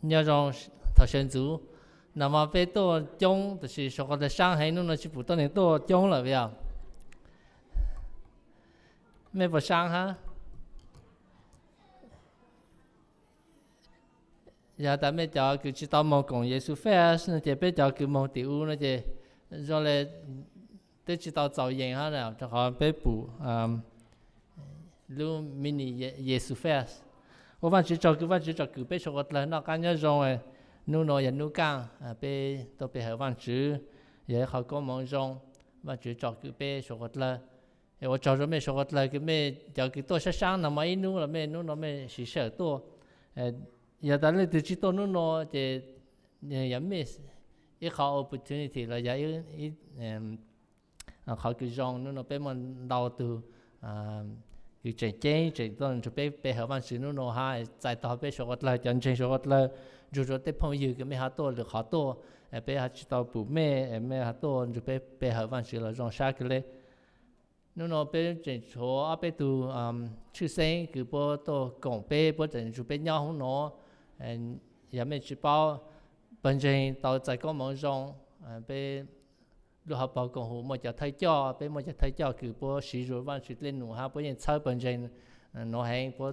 nhớ rằng thọ sinh chú nằm mà bé to chống thì số có thể sang hay nó chỉ phụ to này to chống là vậy mấy bữa sang ha giờ ta mới cho cứ chỉ tao mong cùng Giêsu phép nó chỉ biết cho cứ mong tiểu nó chỉ rồi là tới chỉ tao giàu yên ha nào cho họ bé bù luôn mini Giêsu phép我反正就别说了，那感觉中努诺也努干，别都别好反正也好过梦中，反正找个别说了，我找着没说了，个没叫个多些上那么一努了没努了没是少多，也但是自己多努诺的也没一好 opportunity 了，也一好个中努诺别们到都cứ chạy toàn chụp bé học văn sử nó ha chạy tàu bé số lại chân chạy số lại rồi tới phong yêu cái mấy hạt to được hạt to bé hạt chỉ tàu bù mấy hạt to chụp bé học văn sử là trong sát cái đấy nó bé chạy số bé tu chữ sinh cứ bố to cổng bé bố chạy chụp bé nhau không nó giờ mấy chụp bao bên trên tàu chạy có món rong bé lúc học bảo công hồ một giờ thay cho bên một giờ thay cho cứ bố sử dụng văn sử lên nụ ha bố nhìn chơi bên trên nó hay bố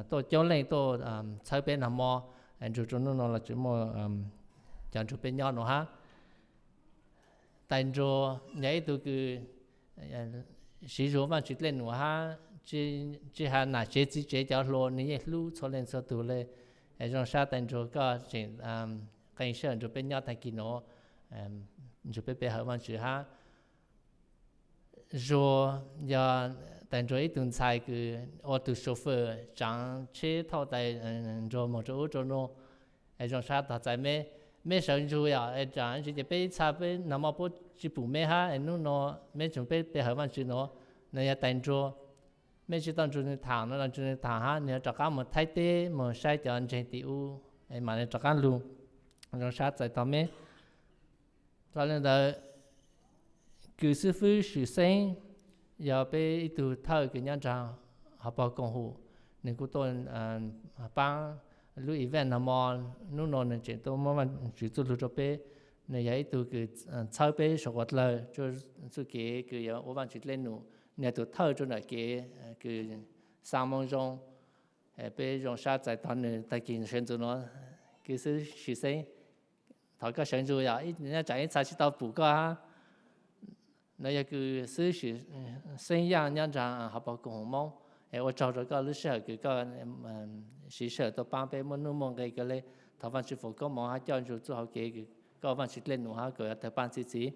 tôi cho lên tôi chơi bên nằm mò rồi cho nó là chỉ một chẳng chụp bên nhau nữa ha tại rồi nhảy tôi cứ sử dụng văn sử lên nụ ha chỉ hà nãy chỉ cho luôn này lúc cho lên sau tụi lên rồi sao tại rồi có chuyện cảnh sát rồi bên nhau thay kỳ nó chụp bé học văn sử ha rồi giờ tại rồi tuần sai cứ ô tô chauffeur chẳng chế thao tại rồi một chỗ nó rồi sao thao tại mấy sản xuất à chẳng chỉ bé sao bé nằm ở bộ chỉ bù mấy ha nó mấy chụp bé học văn sử nó này tại rồi mấy chỉ tao chụp thằng nó là chụp thằng ha nếu cho các một thay thế một sai cho anh trên tiểu mà này cho các luôn rồi sao tại tao mấy cho nên là cứ sư phụ sử sinh giờ bé từ thời cái nhân trạng học bảo công hồ nên cô tôi帮lưu event nằm nó nói nên chuyện tôi mà chỉ tôi lưu cho bé nên vậy từ cái sau bé số vật lời cho cái giờ ở ban chỉ lên nụ nên từ thời cho này cái sang mong rong bé rong sát tại toàn này tại kinh sinh cho nó cái sư sử sinh thằng cái sản xuất ít nên chạy chạy chỉ tao bù cái ha, này cứ sử dụng sinh养nhân trạng học bảo công mong, tôi cho rồi cái lúc sau cái sử dụng tôi bán bé muốn mong cái này, thằng văn sư phụ có mong ha cho rồi做好cái văn sư lên nữa ha cái thằng bán gì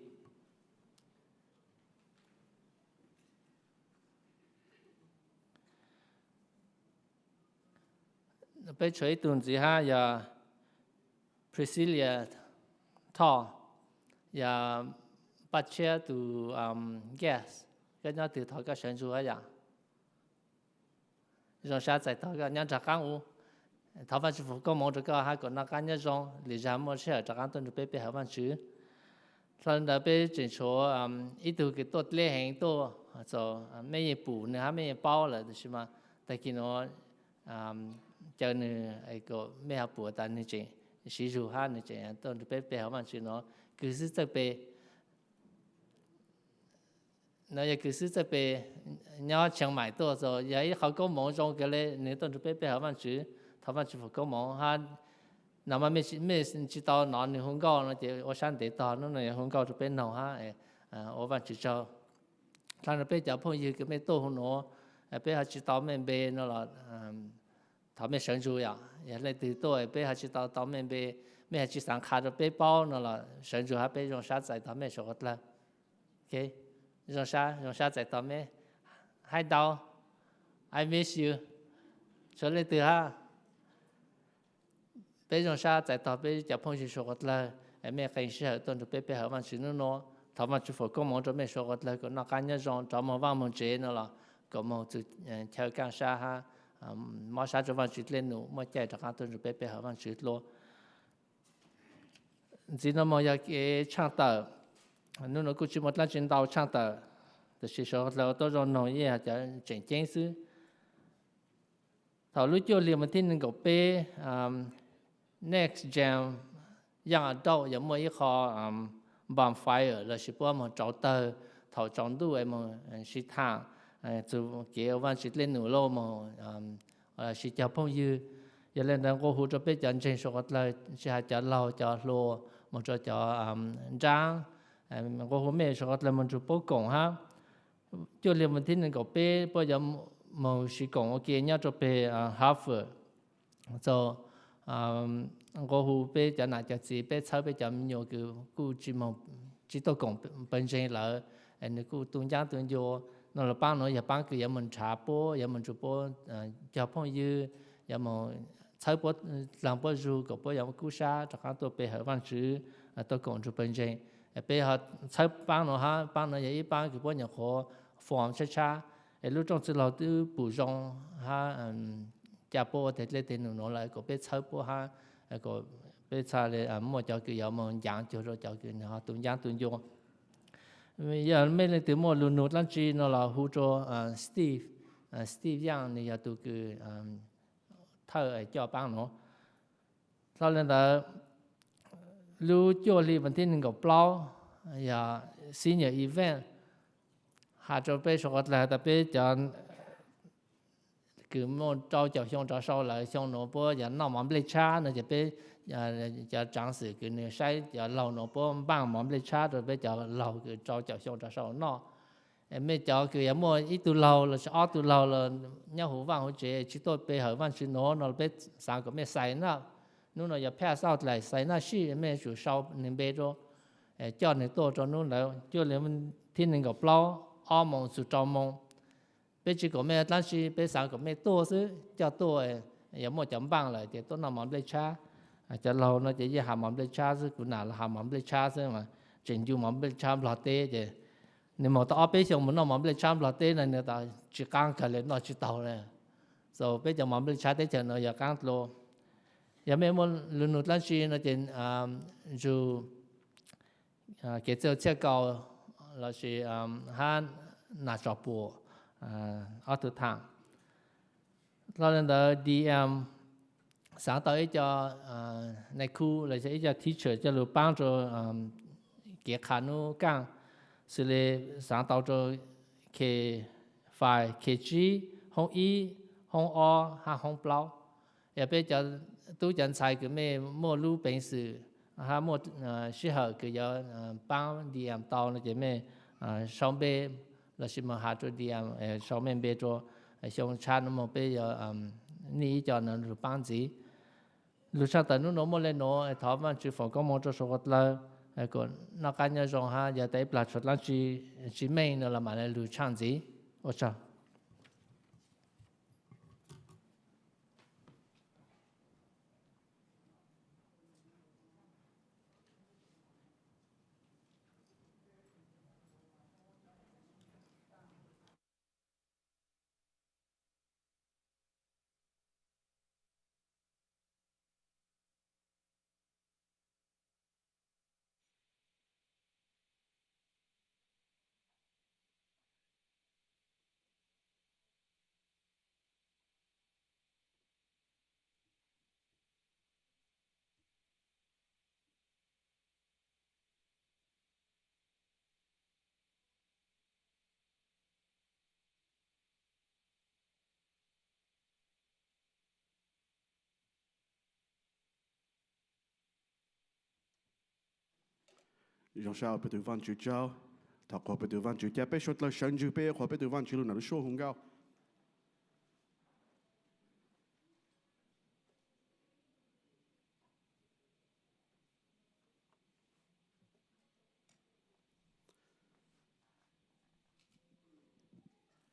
bé chơi tuần gì ha giờ Priscilla thọ và bắt chia từ gas cái nhau từ thọ cái sản xuất ấy à rồi sao tại thọ cái nhau chắc ăn u thọ văn sư có mong được cái hai con nó cái nhau rong lý do mà sẽ chắc ăn tuần bé bé học văn sư sau đó bé chuyển số ít từ cái tốt lệ hành tốt rồi mấy bù nữa mấy bao là được mà tại khi nó cho nên cái mấy học bù tại nên chuyện sử dụng ha này chuyện tôi bé bé học văn sử nó cứ sự tập bé nó cứ sự tập bé nhau chẳng mãi to rồi vậy họ có mong trong cái này nếu tôi bé bé học văn sử có mong ha nào mà mấy chỉ tao nói thì không có nó chỉ ở sáng để tao nó này không có cho bé nào ha ở văn sử cho thằng bé giáo phong như cái mấy tô không nó bé họ chỉ tao mấy bé nó là thằng mấy sản xuất à vậy là từ tôi bé họ chỉ tao mấy bé mấy chỉ sang khai được bé bao nó là sản xuất họ bé dùng sát giải tao mấy số là ok dùng sát giải tao mấy hai đau I miss you cho nên từ ha bé dùng sát giải tao bé giáo phong số là mấy cái sự hợp tuần bé học văn sử nó thằng văn sư có mong cho mấy số là có nó cá nhân dùng cho mà văn mong chế nó là có mong từ theo càng xa ha mà sao cho văn sử lên nữa mà chạy cho các tuần bé học văn sử luôn chỉ nó mà cái trang tờ nó cũng chỉ một lần trên đầu trang tờ thì sự số là tôi rồi nói gì cho chuyện chính sư thầu lúc cho liền một tin của bé next jam young adult giống như họ bonfire là chỉ bữa mà trâu tơ thầu tròn đuôi mà chỉ thang từ kiểu văn chỉ lên nửa lô mà chỉ cho phong dư giờ lên đó cô hỗ trợ biết chọn trên số lại chỉ cho lâu cho lô một cho trang cô hỗ trợ số lại một chút bố cổng ha cho liền một thiên có bé bây giờ một chỉ cổng ok nhá cho bé Harvard so cô hỗ trợ cho nào cho gì bé sau bé cho nhiều cái cô chỉ một chỉ tôi cổng bên trên là anh cô tuân giá tuân vô nó là bán nó giờ bán cái giờ mình trả bố giờ mình chụp bố cho phong dư giờ mà sau bố làm bố du có bố giờ cứu sa cho các tôi bé học văn chữ tôi còn chụp bên trên bé họ sau bán nó ha bán nó giờ ít bán cái bố nhà họ phòng cha cha lúc trong sự đầu tư bổ sung ha cha bố thì lấy tiền nó lại có bé sau bố ha có bé sau này mua cho cái giờ mà dạng cho cái họ tuân giá tuân vô giờ mấy lần từ mua luôn nốt lắm chỉ nó là hỗ trợ Steve yang này giờ tụi cái thợ cho bán nó sau lần đó lưu cho li vấn đề những bao giờ senior event hà cho bé số là tập bé cho cứ mua cho xong cho sau lại xong nó bữa giờ nó mắm lấy cha nóจะbé giờ trang sử cái này sai giờ lâu nó bữa bang mắm lấy cha rồi bé giờ lâu cái cho xong cho sau nó em mới cho cái mua ít tu lâu là sẽ tu lâu là nhau hữu vang hữu chế chỉ tôi bé hữu vang chỉ nó bé sáng cái mới sai nó nó giờ pass out lại sai nó xí mới chủ sau nên bé cho cho này tôi cho nó là cho nên mình thiên nên gặp lâu mong sự trao mong bây giờ có mấy lần thì bây giờ có mấy tổ chứ cho tôi giờ mua chấm bằng lại thì tôi nằm mắm lấy cha cho lâu nó chỉ làm mắm lấy cha chứ cũng nào là làm mắm lấy cha chứ mà chỉnh dùng mắm lấy cha lót tê chứ nếu mà tao bây giờ muốn nằm mắm lấy cha lót tê này người ta chỉ căng cả lên nó chỉ tàu này rồi bây giờ mắm lấy cha tê chờ nó giờ căng lô giờ mấy món lần nốt lần thì nó chỉ dù cái chơi cầu là chỉ han nà chọc bùa ở từ thangเราเดินดีsáng tới cho này khu là sẽ cho teacher cho lũ帮cho cái khả năng càng xử lý sáng tới cho cái phải cái G hông Y hông O ha hông bao giờ bây giờ tôi chẳng xài cái mấy mua lũ bệnh sử ha mua适合cái giờ帮đi tàu là cái mấy xong bên là chỉ mà hạt cho đi xong bên bên cho xong cha nó một bây giờ ní cho nó được bán gì lúc sau tận nó mua lên nó thọ mà chỉ phòng có một cho số là còn nó cá nhân dùng ha giờ tới bạc xuất là chỉ mấy nó là mà lại lựa chọn gì ở sao Jean Charles peut devant Dieu Dieu, ta quoi peut devant Dieu, t'as pas chute la chaîne du père, quoi peut devant Dieu le show hunga.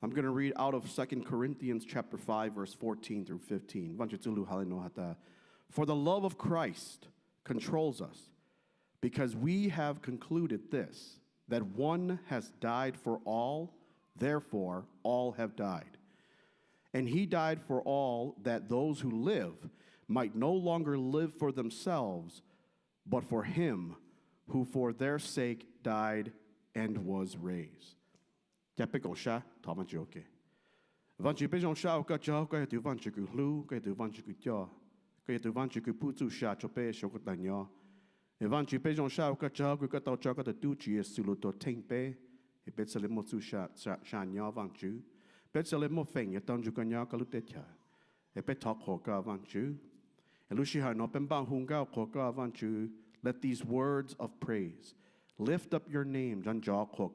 I'm going to read out of 2 Corinthians chapter 5 verse 14 through 15. For the love of Christ controls us, because we have concluded this, that one has died for all, therefore all have died. And he died for all, that those who live might no longer live for themselves, but for him who for their sake died and was raised. Typical sha, Thomas Joke. Vanchi Bejon Shao got Joe, go to Vanchi Gulu, go to Vanchi Gutya, cái từ văn chữ cái phụ tu sa cho bé số cái tài nhỏ văn chữ bé trong sa cái cháu cái tàu cháu cái tu chỉ sự lụt thanh bé bé sẽ lên một tu sa nhỏ văn chữ bé sẽ lên một phèn cái tàu cái nhỏ cái lúc tết chờ bé thọ khổ cái văn chữ lúc khi họ nói bên bang hung cao khổ cái văn chữ let these words of praise lift up your name dân gió khổ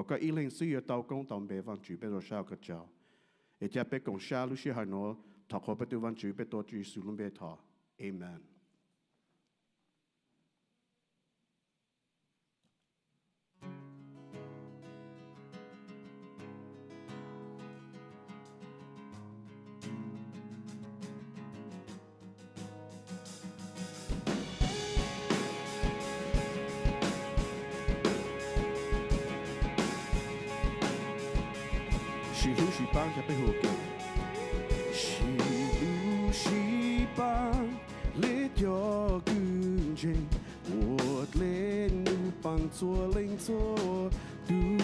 cái ý linh suy tàu công tàu bé văn chữ bé trong sa cái cháu et cha pe kong sha lu shi ha no ta ko pe tu van chu pe to chu su lum be tha amen. She who she bang cha pe ho ke she who she bang let your gun jing what lên nu bang chua linh chua du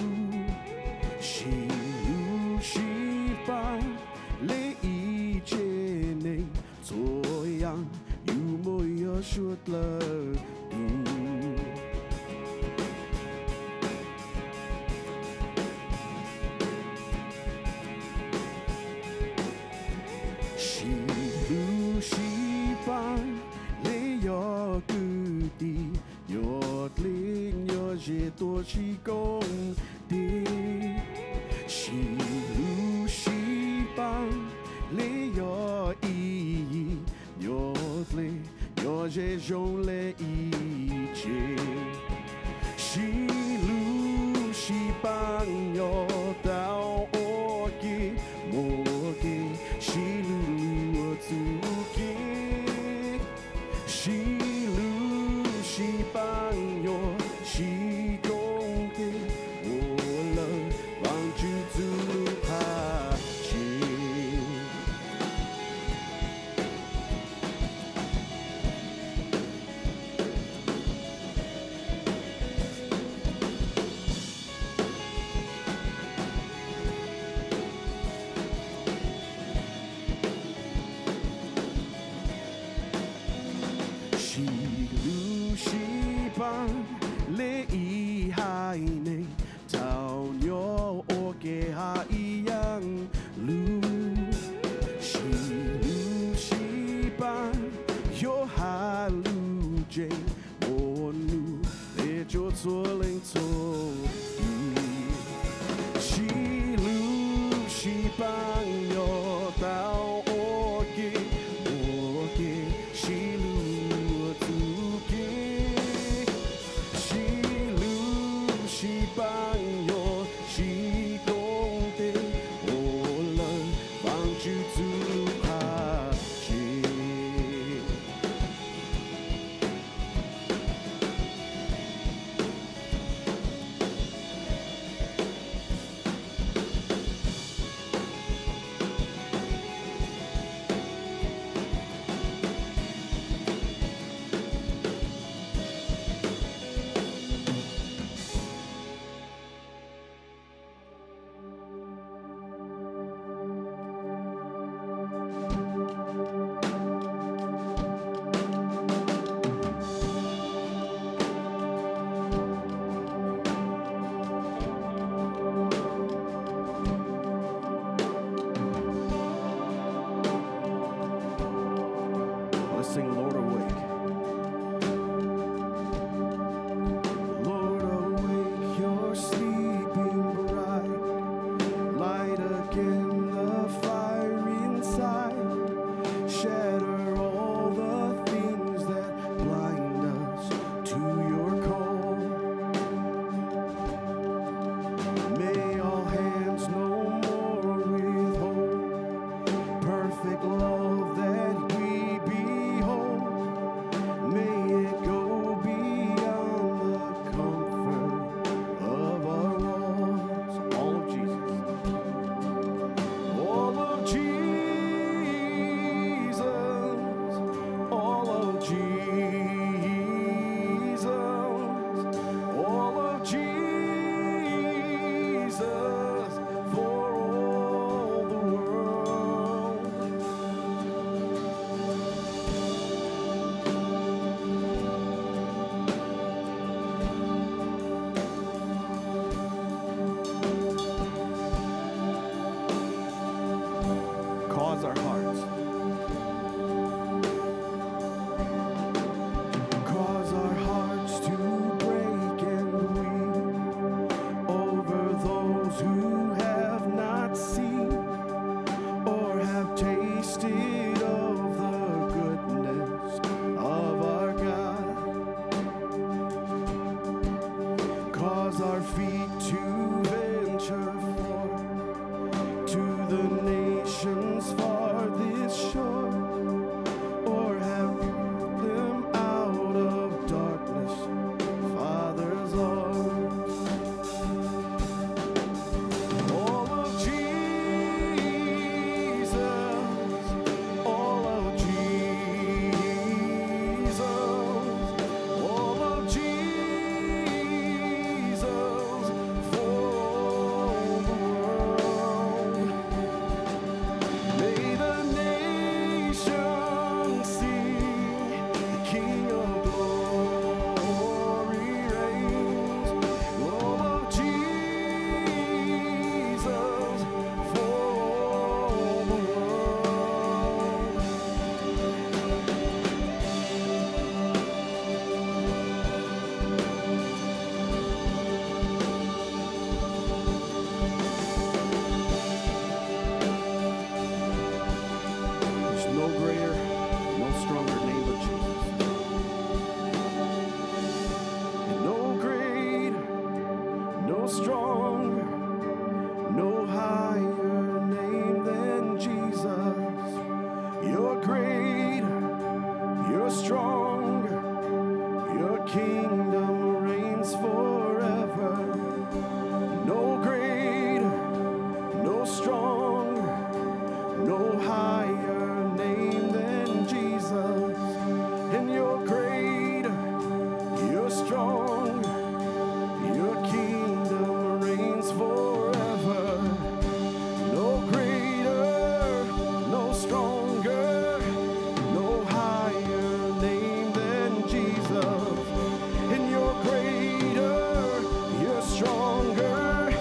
she who she bang let yi che nei chua yang yu mo yo shut la du j'ai多起功的，喜怒喜棒，你有意义，有泪，有这种泪一切，喜怒喜棒有到我给，我给，喜怒我自给，喜怒喜棒有。喜功的我了，望住主他去。喜怒喜棒。le i hai nei tao nyo o ke hai yang lu shi ban yo ha lu jing mo nu le jo zuo ling zuo shi lu shi ban yo tao o ke shi lu tu ke喜棒有喜功的，我能帮助主他去。kingdom reigns forever. No greater, no stronger, no higher name than Jesus. And you're greater, you're stronger, your kingdom reigns forever. No greater, no stronger, no higher name than Jesus. And you're greater, you're stronger,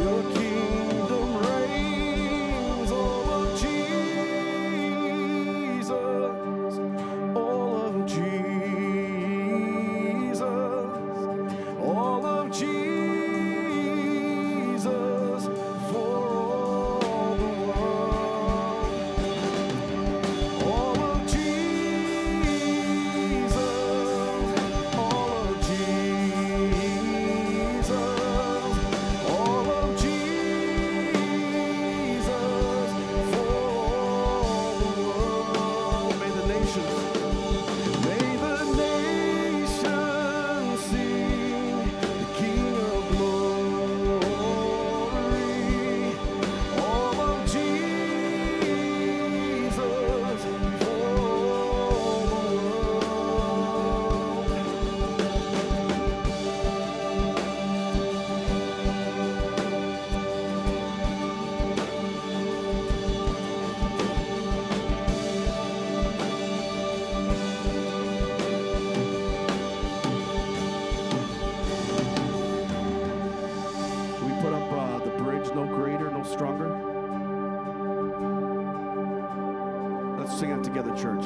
your kingdom reigns. All of Jesus, all of Jesus, all of Jesus for all the world. All of Jesus, all of Jesus, all of Jesus for all the world. May the nations sing the King of glory. All of Jesus for all the world. We put up the bridge, no greater, no stronger. Let's sing it together, church.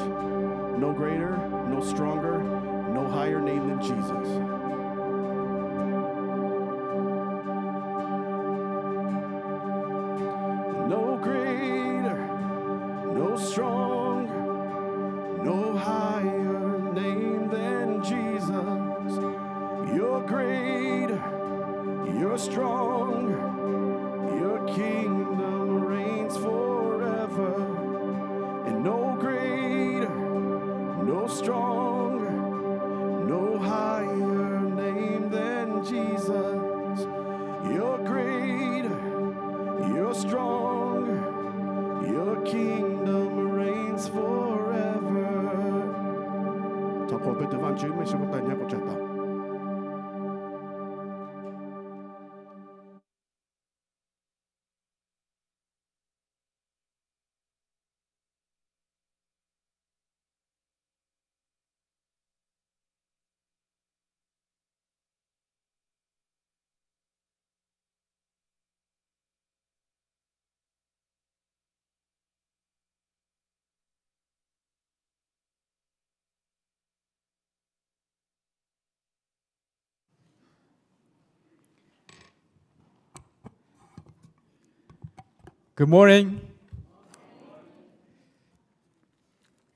No greater, no stronger, no higher name than Jesus. No greater, no stronger, no higher name than Jesus. You're greater, you're stronger, your kingdom reigns forever. And no greater, no stronger, no higher name than Jesus. You're greater, you're stronger, your kingdom reigns forever. Ta ko pe devant Dieu, mais je vous t'en ai pas. Good morning.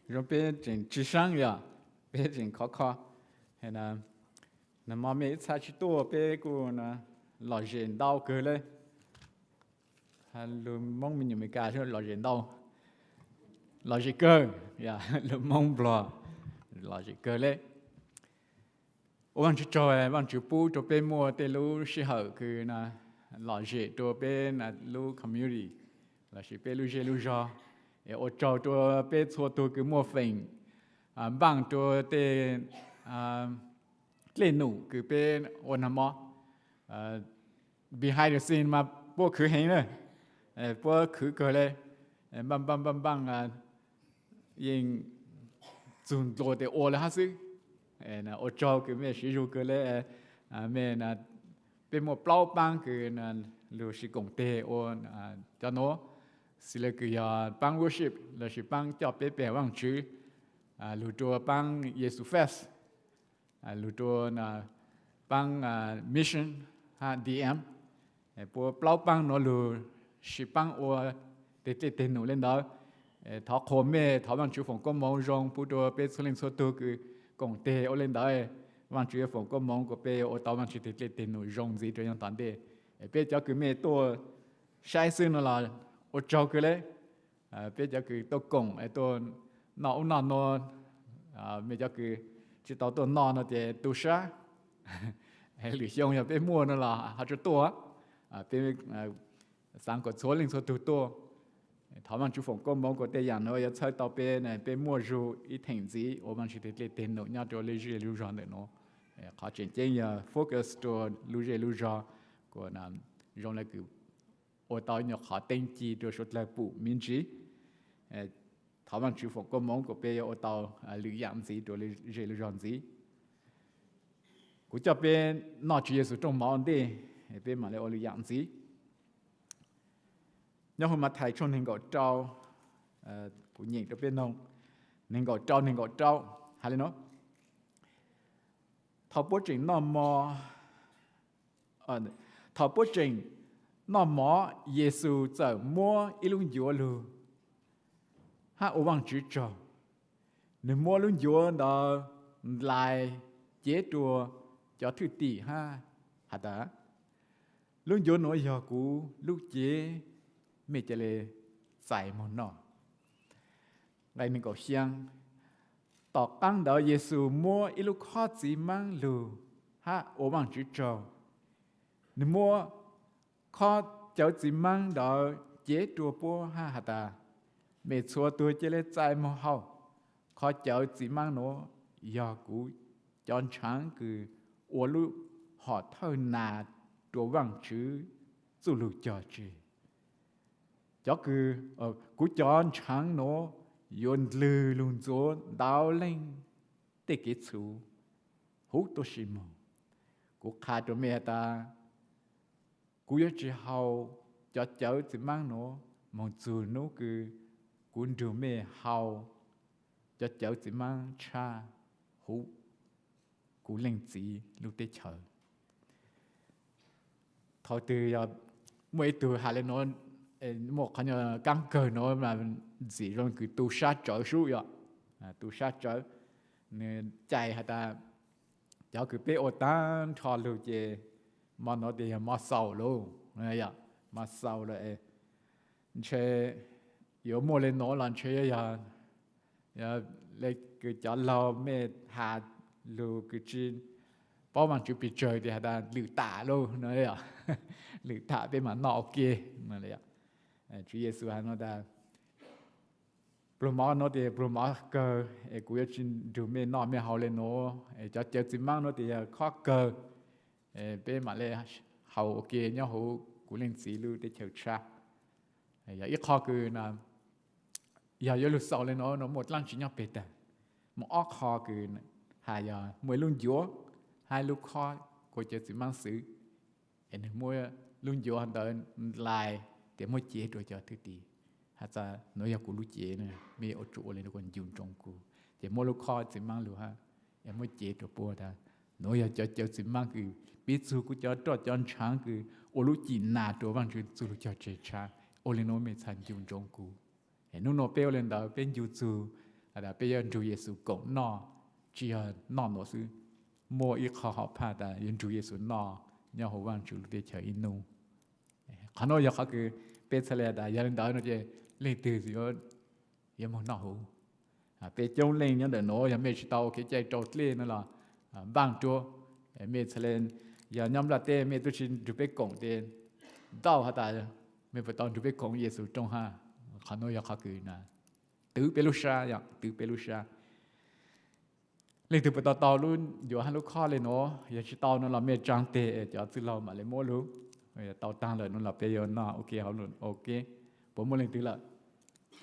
Rồi bé trên trí sáng ya, bé trên khó khó, hay là mà mấy sai chỉ tua bé cũng là lò rèn đau cơ lên, hay luôn mong mình những cái cho lò rèn đau, lò rèn cơ, ya luôn mong bò lò rèn cơ lên. Ông chỉ cho ông chỉ bu cho bé mua tê lu sĩ hậu cứ là lò rèn cho bé là lu community. Là chỉ bé lu dê lu cho, ở chỗ cho bé cho tôi cứ mua phèn, bằng cho tê lên nụ cứ bé ôn hàm behind the scene mà bố cứ hay nữa, bố cứ cười lên, băng yên dùng đồ để ôn là hết sức, ở chỗ cứ bé sử dụng cười lên, bé là bé mua plau băng cứ là lu chỉ công tê ôn cho nó. Xí là cái Ghac Worship là chỉ bang cho bé bé vang chữ, lưu cho bang Jesus Fest, lưu cho là bang Mission DM, bộ plau bang nó lưu chỉ bang ở để nụ lên đó, thọ khổ mẹ thọ vang chữ phòng công mong rong, bộ cho bé số lên số tu cái công tê ở lên đó, vang chữ phòng công mong của bé ở đó vang chữ để nụ rong gì cho những toàn đề, bé cho cái mẹ to sai sự nó là ở chỗ cái đấy, bây giờ cái tôi cùng, tôi nó bây giờ cái chỉ tao tôi nọ nó thì tu sa hay lì xong ya bé mua nó là họ cho tua bé sang có số linh số tu tua thảo mang chú phòng công mong có thể nhận nó ya chơi tao bé này bé mua rượu ít thành gì ở bên chỉ để tiền nó nhau cho lấy rượu lưu rong để nó họ chuyển chính ya focus cho lưu rong của nam rong lại cứ ở tao nhọc họ tên chi cho số lại phụ miễn trí thảo mang chú phòng công mong của bé ở tao lưu giảm gì cho lấy rượu lưu rong gì cú cho bên nọ chỉ là sự trong máu đi bên mà lại ở lưu giảm gì nhưng hôm mà thầy cho nên gọi trâu cú nhìn cho bên nông nên gọi trâu hay là nó thảo bố trình nó mò thảo bố trình nó mò Giêsu giờ mua ít luôn dừa luôn ha ở bằng chữ trâu nên mua luôn dừa đó lại chế đùa cho thứ tỷ ha hả ta lúc vô nói giờ cũ lúc chế mẹ chỉ là giải một nọ ngày mình có xiang tỏ căng đó Giêsu mua ít lúc khó chỉ mang lù ha ở bằng chữ trâu nếu mua khó cháu chỉ mang đó chế đùa bố ha hả ta mẹ xua tôi chỉ là giải một hậu khó cháu chỉ mang nó giờ cũ chọn sáng cứ ở lúc họ thơ nà đồ vàng chữ dù lù cho chứ cho cứ cú chọn sáng nó yôn lư luôn gió đào lên để kết thúc hút tôi xin mong cú khai cho mẹ ta cú nhớ chỉ hậu cho cháu chỉ mang nó mong dù nó cứ cú đưa mẹ hậu cho cháu chỉ mang cha hút cú lên gì lúc để chờ thôi từ mỗi từ hai lên nó một cái nhà căng cờ nó mà gì rồi cứ tu sát trở xuống vậy tu sát trở nên chạy hay ta cháu cứ bé ô tan thò lù chè mà nó thì mà sầu luôn này vậy mà sầu lại chơi yếu mua lên nó làm chơi ya lấy cứ cho lo mẹ hà lù cứ chi bao bằng chụp bị trời thì ta lử tả luôn nói à lử tả bên mà nọ kia mà đấy à Chúa Giêsu hắn nói ta Bruno nó thì Bruno cơ cú yêu chín dù mẹ nọ mẹ hậu lên nó cho chơi chỉ mang nó thì khó cơ bên mà lên hậu kia nhau hậu cú lên xí lưu để chờ cha giờ ít khó cứ là giờ giờ lúc sau lên nó một lần chỉ nhau bệt à một óc khó cứ hai giờ mới luôn dúa hai lúc khó cô chơi chỉ mang xứ em mua luôn dúa hắn tới lại để mua chế rồi cho thứ gì hạt ra nói giờ cô lúc chế này mi ở chỗ lên nó còn dùng trong cô để mua lúc khó chỉ mang luôn ha em mua chế rồi bùa ta nói giờ cho chỉ mang cứ biết su cô cho sáng cứ ở lúc chỉ nà đồ bằng chuyện su cho chế cha ở lên nó mới thành dùng trong cô em nó béo lên đó bên YouTube là bây giờ Chúa Giêsu cũng nọ chỉ nọ nó sư mua ít khó học phá ta yên Chúa Giêsu nọ nhau hồ vang Chúa để chờ in nu khả năng giờ họ cứ bây giờ là đã giờ lên đó nó chơi lên từ gì đó giờ mà nọ hồ bây giờ lên nhớ để nó giờ mấy tàu cái chạy trâu lên nó là bang Chúa mấy giờ lên giờ nhóm là tê mấy tôi xin Chúa biết cổng tê đau hả ta mấy phải tao Chúa biết cổng Giêsu trong ha khả năng giờ họ cứ na tứ Pelusa vậy tứ Pelusa lên từ bắt đầu luôn giờ hai lúc khó lên nó giờ chỉ tao nó là mẹ trang tệ cho từ lâu mà lên mua luôn giờ tao tăng lên nó là bây giờ nó ok họ luôn ok bố mua lên từ là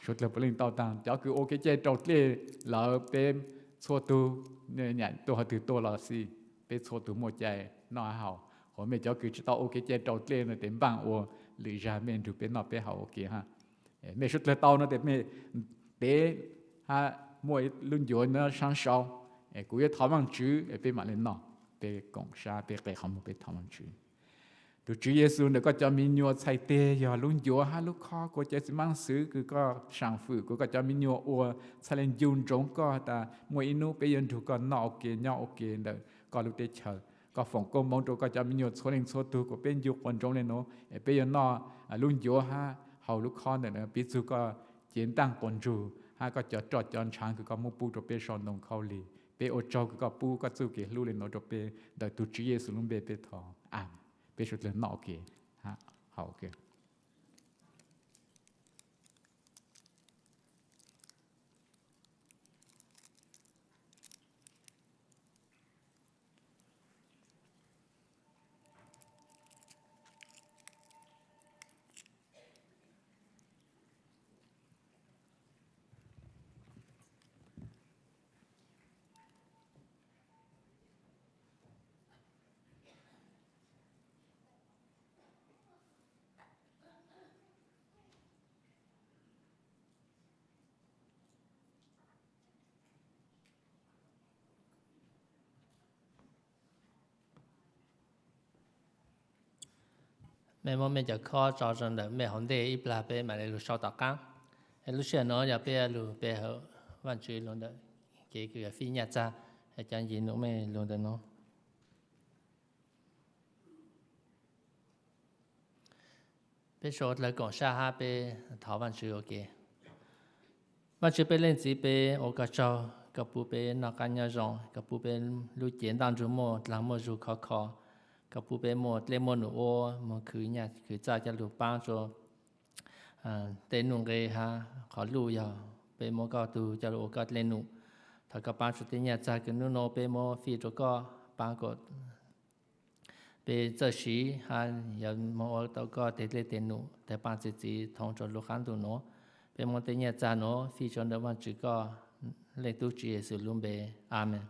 số là bố lên tao tăng cháu cứ ok chơi trâu tê là bên số tu nhận tu họ từ tu là gì bên số tu một chơi nó hảo họ mẹ cháu cứ chỉ tao ok chơi trâu tê là đến bằng ô lười ra bên từ bên nó bên hảo ok ha mẹ số là tao nó để ha mỗi luôn giờ nó sáng sau cú yêu thảo mang chữ bên mặt lên nọ bên cổng xa bên cái không bên thảo mang chữ từ Chúa Giêsu nó có cho mình nhiều thay tê giờ luôn giờ ha lúc khó có cho mình mang sứ cứ có sang phụ có cho mình nhiều ô thay lên dùng trống có ta mỗi inu bây giờ thuộc có nọ ok nhau ok đó có lúc để chờ có phòng công mong có cho mình nhiều số lên số tu của bên dục quan trọng lên nó bây giờ nọ luôn giờ ha hầu lúc khó nữa biết chú có chiến tăng quân chủ ha có cho trọt chọn sáng cứ có một bút cho bên sòn đồng khâu lì bé ô cho cái cặp pu cái chú kì lưu lên nó cho bé đợi tu Chúa Giêsu luôn bé bé thọ bé chút lên nọ kì ha hậu kì mẹ mong mẹ cho khó cho rằng là mẹ hòn đê ít là bé mà lại lúc sau tao căng lúc xưa nó giờ bé lúc bé hở văn chữ luôn đó cái phi nhà cha hay chẳng gì nữa mẹ luôn đó nó bé số là còn xa ha bé thảo văn chữ ok văn chữ bé lên chỉ bé ở cái châu cái bố bé nó cái nhau rong cái bố bé lúc chiến đang chú mò làm mò chú khó khó cái bố bé mò lên mò nụ mò khử nhà khử cha cho lục bang cho tên nung cái ha khó lùi giờ bé mò có tu cho lục có lên nụถ้าก็ปางสุดที่เนี่ยจากกันนู้นไปมอฟีตัวก็ปางก็ไปเจอสีฮันยังมอตัวก็เตะเตะนูแต่ปางจีทองจนลูกขันตัวเนาะไปมอที่เนี่ยจานเนาะฟีจนเดิมวันจุก็เล่นตู้จีสุลุมเบอาเมน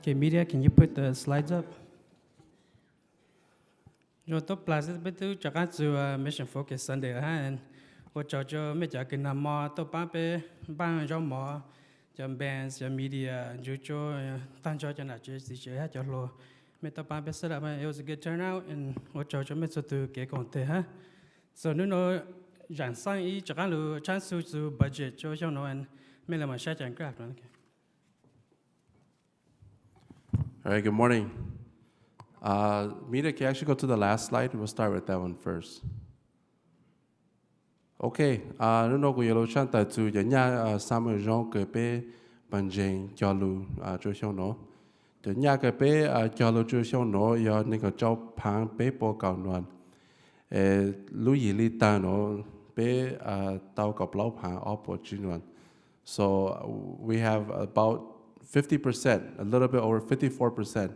Okay, media, can you put the slides up? Rồi tôi plus bây giờ chắc chắn là mission focus Sunday ha, và cho mấy cái cái nằm mò tôi bán cho mò cho bands cho media cho tăng cho nào chơi hát cho lo mấy tôi bán set up it was a good turnout and và cho mấy số từ cái công ty ha, so nếu nó giảng sang ý chắc chắn là chance to budget cho nó and mấy là mà share and graph nó. All right, good morning. Mita, can you actually go to the last slide? We'll start with that one first. Okay, nếu nó cũng có chance tại chủ nhà Samuel Jean cái bé bản trình cho lu cho xong nó, từ nhà cái bé cho lu cho xong nó, giờ nên có cho phang bé bỏ cầu nuan, lu gì li ta nó bé tao có bao phang ở bỏ chín nuan, so we have about 50%, a little bit over 54%.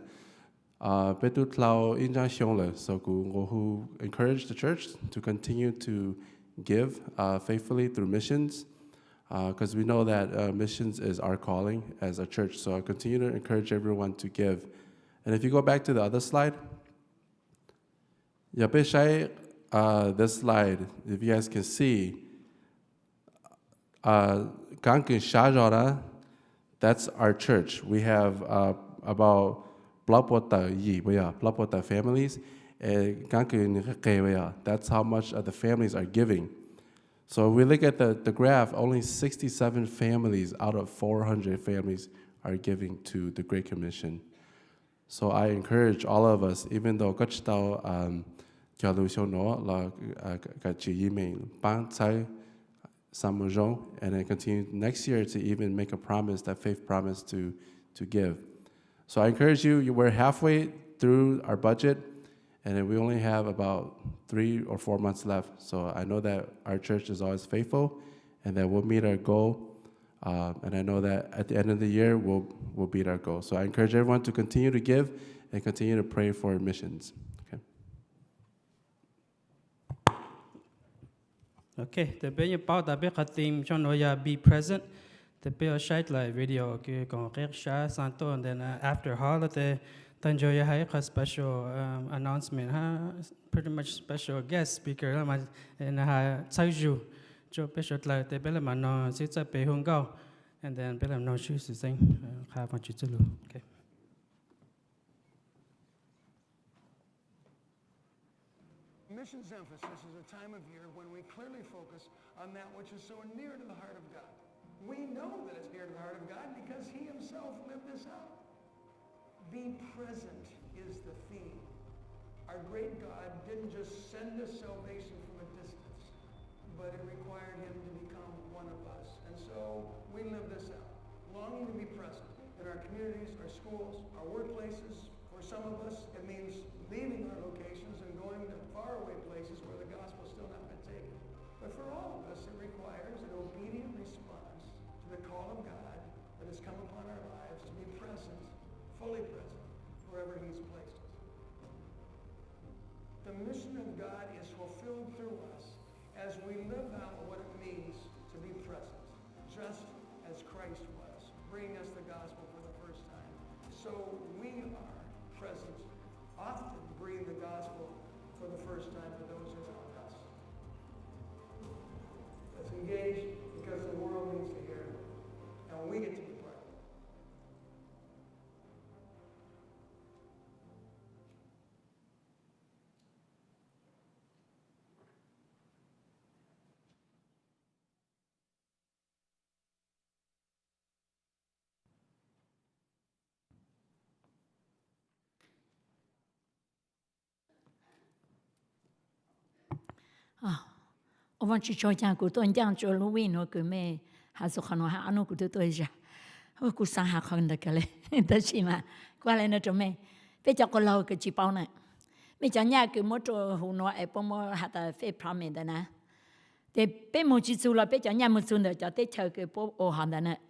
Betu Tlau Inja Xiongle, so who encourage the church to continue to give faithfully through missions, because we know that missions is our calling as a church. So I continue to encourage everyone to give. And if you go back to the other slide, this slide, if you guys can see, that's our church. We have about Blapota families. That's how much the families are giving. So we look at the graph, only 67 families out of 400 families are giving to the Great Commission. So I encourage all of us, even though các tao cho lưu xấu nó là cái chỉ mình bán trái samujong, and then continue next year to even make a promise, that faith promise to give. So I encourage you, we're halfway through our budget, and then we only have about 3 or 4 months left. So I know that our church is always faithful, and that we'll meet our goal. And I know that at the end of the year, we'll beat our goal. So I encourage everyone to continue to give and continue to pray for missions. Okay, the be about the be team John Oya be present. The be shite like video ke kon sha santo, and then after holiday then Joya have a special announcement, pretty much special guest speaker and tell you cho be shot like the be man no sit up be hung go, and then be no choose to sing have what you to do. Okay. Missions emphasis is a time of year when we clearly focus on that which is so near to the heart of God. We know that it's near to the heart of God because he himself lived this out. Be present is the theme. Our great God didn't just send us salvation from a distance, but it required him to become one of us. And so we live this out, longing to be present in our communities, our schools, our workplaces. For some of us, it means leaving our locations and going to faraway places where the gospel's still not been taken. But for all of us, it requires an obedient response to the call of God that has come upon our lives to be present, fully present, wherever he's placed us. The mission of God is fulfilled through us as we live out what it means to be present, just as Christ was, bringing us the gospel for the first time. So we are present, often bringing the gospel for the first time to those around us. Let's engage because the world needs to hear it, and we get to be part of it. Ở văn chỉ cho nhà của tôi đang cho lưu ý nó cứ mẹ hà số khăn hà anh của tôi ra, ô cứ sang hà khăn được cái này, đó chỉ mà qua lại nó cho mẹ, bây giờ có lâu cái chỉ bao này, bây giờ nhà cứ mỗi chỗ hồ nó ấy bao mỗi hạt phê pram đó nè, thì bây mỗi chỉ số là bây giờ nhà mỗi số nữa cho tới chờ cái bao ô hàng đó nè,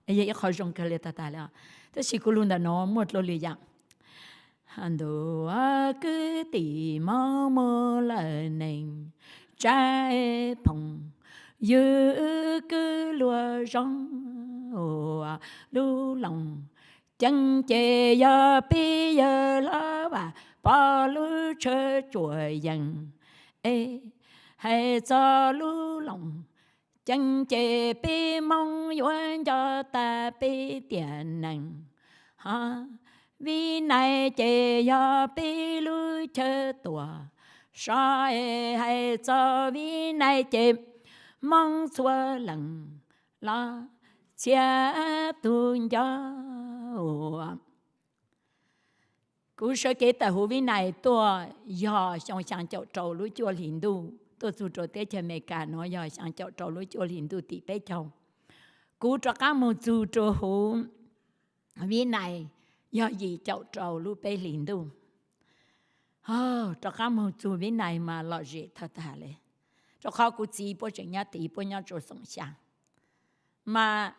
ấy khó dùng cái này ta là, đó chỉ có luôn đó nó một lô lì dạng. Hành đồ cứ tỉ máu mơ là nền trái phong giữ cứ lúa rong lưu lòng chân chè ya bi ya la ba ba lưu chơi chuối dần hay cho lưu lòng chân chè bi mong yuan cho ta bi tiền năng vì này chè ya bi lưu chơi tua sai hay cho vì này chè mong xua lần la chia tuôn cho cú sơ kế tại hồ vì này tua ya sang sang chậu trầu lúa chua liền đu tôi chú trầu tết cho mẹ cả nó ya sang chậu trầu lúa chua liền đu tị bé chồng cú cho các môn chú trầu hồ vì này ya gì chậu trầu lúa bé liền đu cho các môn chú vì này mà lo gì thật hả lẽ cho họ cũng chỉ bố chuyện nhà thì bố nhà cho sống sang mà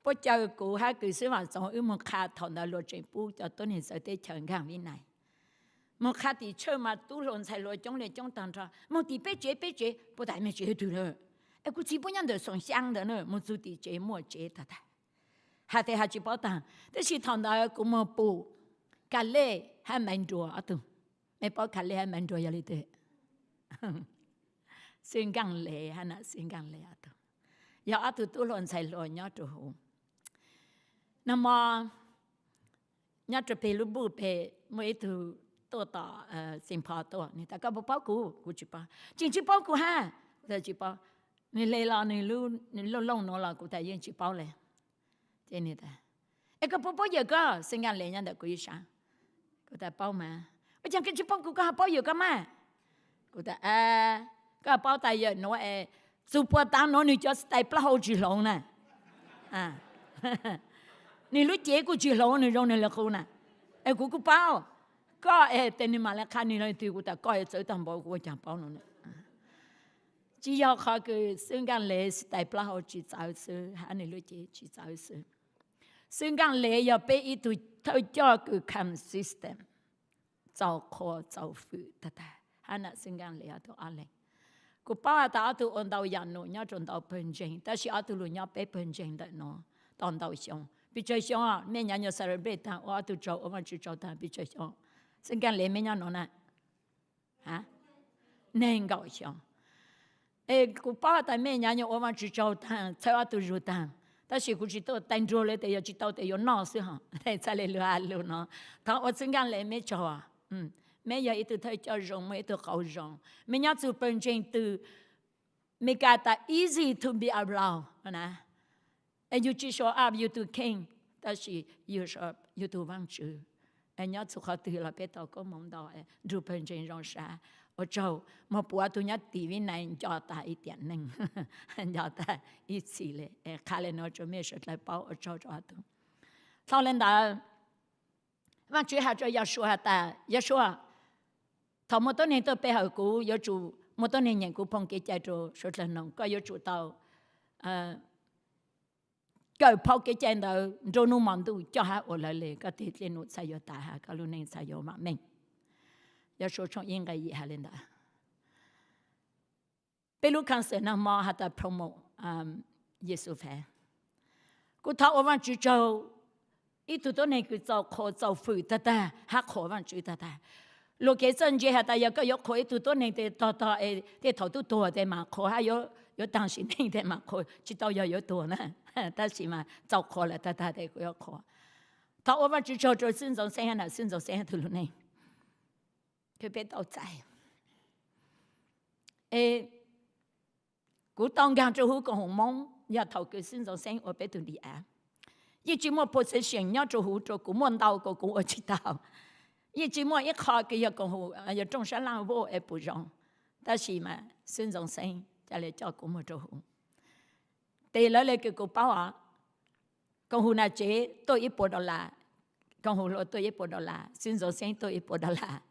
bố cháu cũng hay cứ xí vào sống ở một khá thằng nào lo chuyện bố cho tôi nên sẽ tới trường gang với này một khá thì chơi mà tu lộn sai lỗi trong này trong tầng ra một tí bé chế bố đại mẹ chế được rồi em cũng chỉ bố nhà được sống sang đó nữa một số tí chế mua chế thật hà thì hà chỉ bảo tàng thế thì thằng nào cũng một bố cả lệ hay mình đùa ở tù mẹ bảo cả lệ hay mình đùa vậy đi thế xuyên gang lệ hay là xuyên gang lệ à? Giờ à tu lon sai loi nhớ tu hồ. Nam mà nhớ tu pe lu bu pe mỗi tu to ta sinh phá to, này ta có bao cũ chỉ bao, chỉ bao cũ ha, ta chỉ bao 你来了，你弄了，古代人去包嘞，真的。一个包有个，新疆来人的贵上，古代包嘛。我讲跟去包古个包有个嘛，古代个包大有喏做波单喏你就是带不好住楼呢，啊，你路结果住楼你让你来好呢，古个包，个等你买来看你来对古代个走当包我讲包喏呢。只要เขาคือซึ่งการเลี้ยแต่ปลาเขาจีจ่ายซื้อหาในลูกจีจ่ายซื้อซึ่งการเลี้ยเป็นอีตัวเท่าเจ้าคือ consistent เจ้าคอเจ้าฝืนแต่หาหน้าซึ่งการเลี้ยตัวอะไรกูป้าตาตัวอันดาวยันโน่เนี่ยจนดาวเป็นจริงแต่สิอาตัวลูกเนี่ยเป็นจริงแต่เนาะตอนดาวช่องพิจารณาแม่ยังจะ celebrate แต่ว่าตัวเจ้าว่าจะเจ้าแต่พิจารณาซึ่งการเลี้ยแม่ยังโน่นน่ะฮะเน่งเก่าช่องกูป้าแต่แม่ยังอยู่ว่าจะเจ้าทางใช้ว่าตัวรู้ทางแต่สิกูจิตตัวแต่งตัวเลยแต่ยังจิตตัวแต่ยังนอกสิฮะแต่ใช่เลยรู้อะไรเนาะถ้าว่าสิ่งการเลยไม่เจ้าแม่ยังอีตัวเธอเจ้าจงไม่ตัวเขาจงแม่ยังจะเป็นจริงตัวไม่กล้าแต่ easy to be around นะอยู่ที่ชอบอยู่ตัว king แต่สิอยู่ชอบอยู่ตัววังจือยังจะเขาตัวเราเป็นตัวก็มองได้ดูเป็นจริงรองชา我就我不要对人地位难交代一点能，交代一起嘞，看来我就没说来包我找找的。讨论到，我最后就要说下的，要说，头么多年都背后股要做，么多年人股碰几只做说来弄，个要做到，個跑幾隻到做農忙都叫下我來嚟，個啲啲農才有大下，個農人才有嘛命。要說從應該以下領導，比如看是那麼他的 promote 耶穌飯，佢睇我們主做，一度都能夠做可做肥得的，還可我們主得的。如果真係他有個有可以度都能得到啲頭都多的嘛，可還有當時能的嘛，可知道有多呢，但是嘛做可了得的佢有可，睇我們主做先做先啦，先做先度呢。佢俾到仔，古當間做好個紅夢，日頭佢先做聲，我俾到你啊！一節末 position 要做好做古門道個古我知道，一節末一考佢要講好，要中山lan我也不用，但是嘛，先做聲就嚟叫古冇做好。第二嚟佢個包啊，講好那姐都一步到啦，講好咯都一步到啦，先做聲都一步到啦。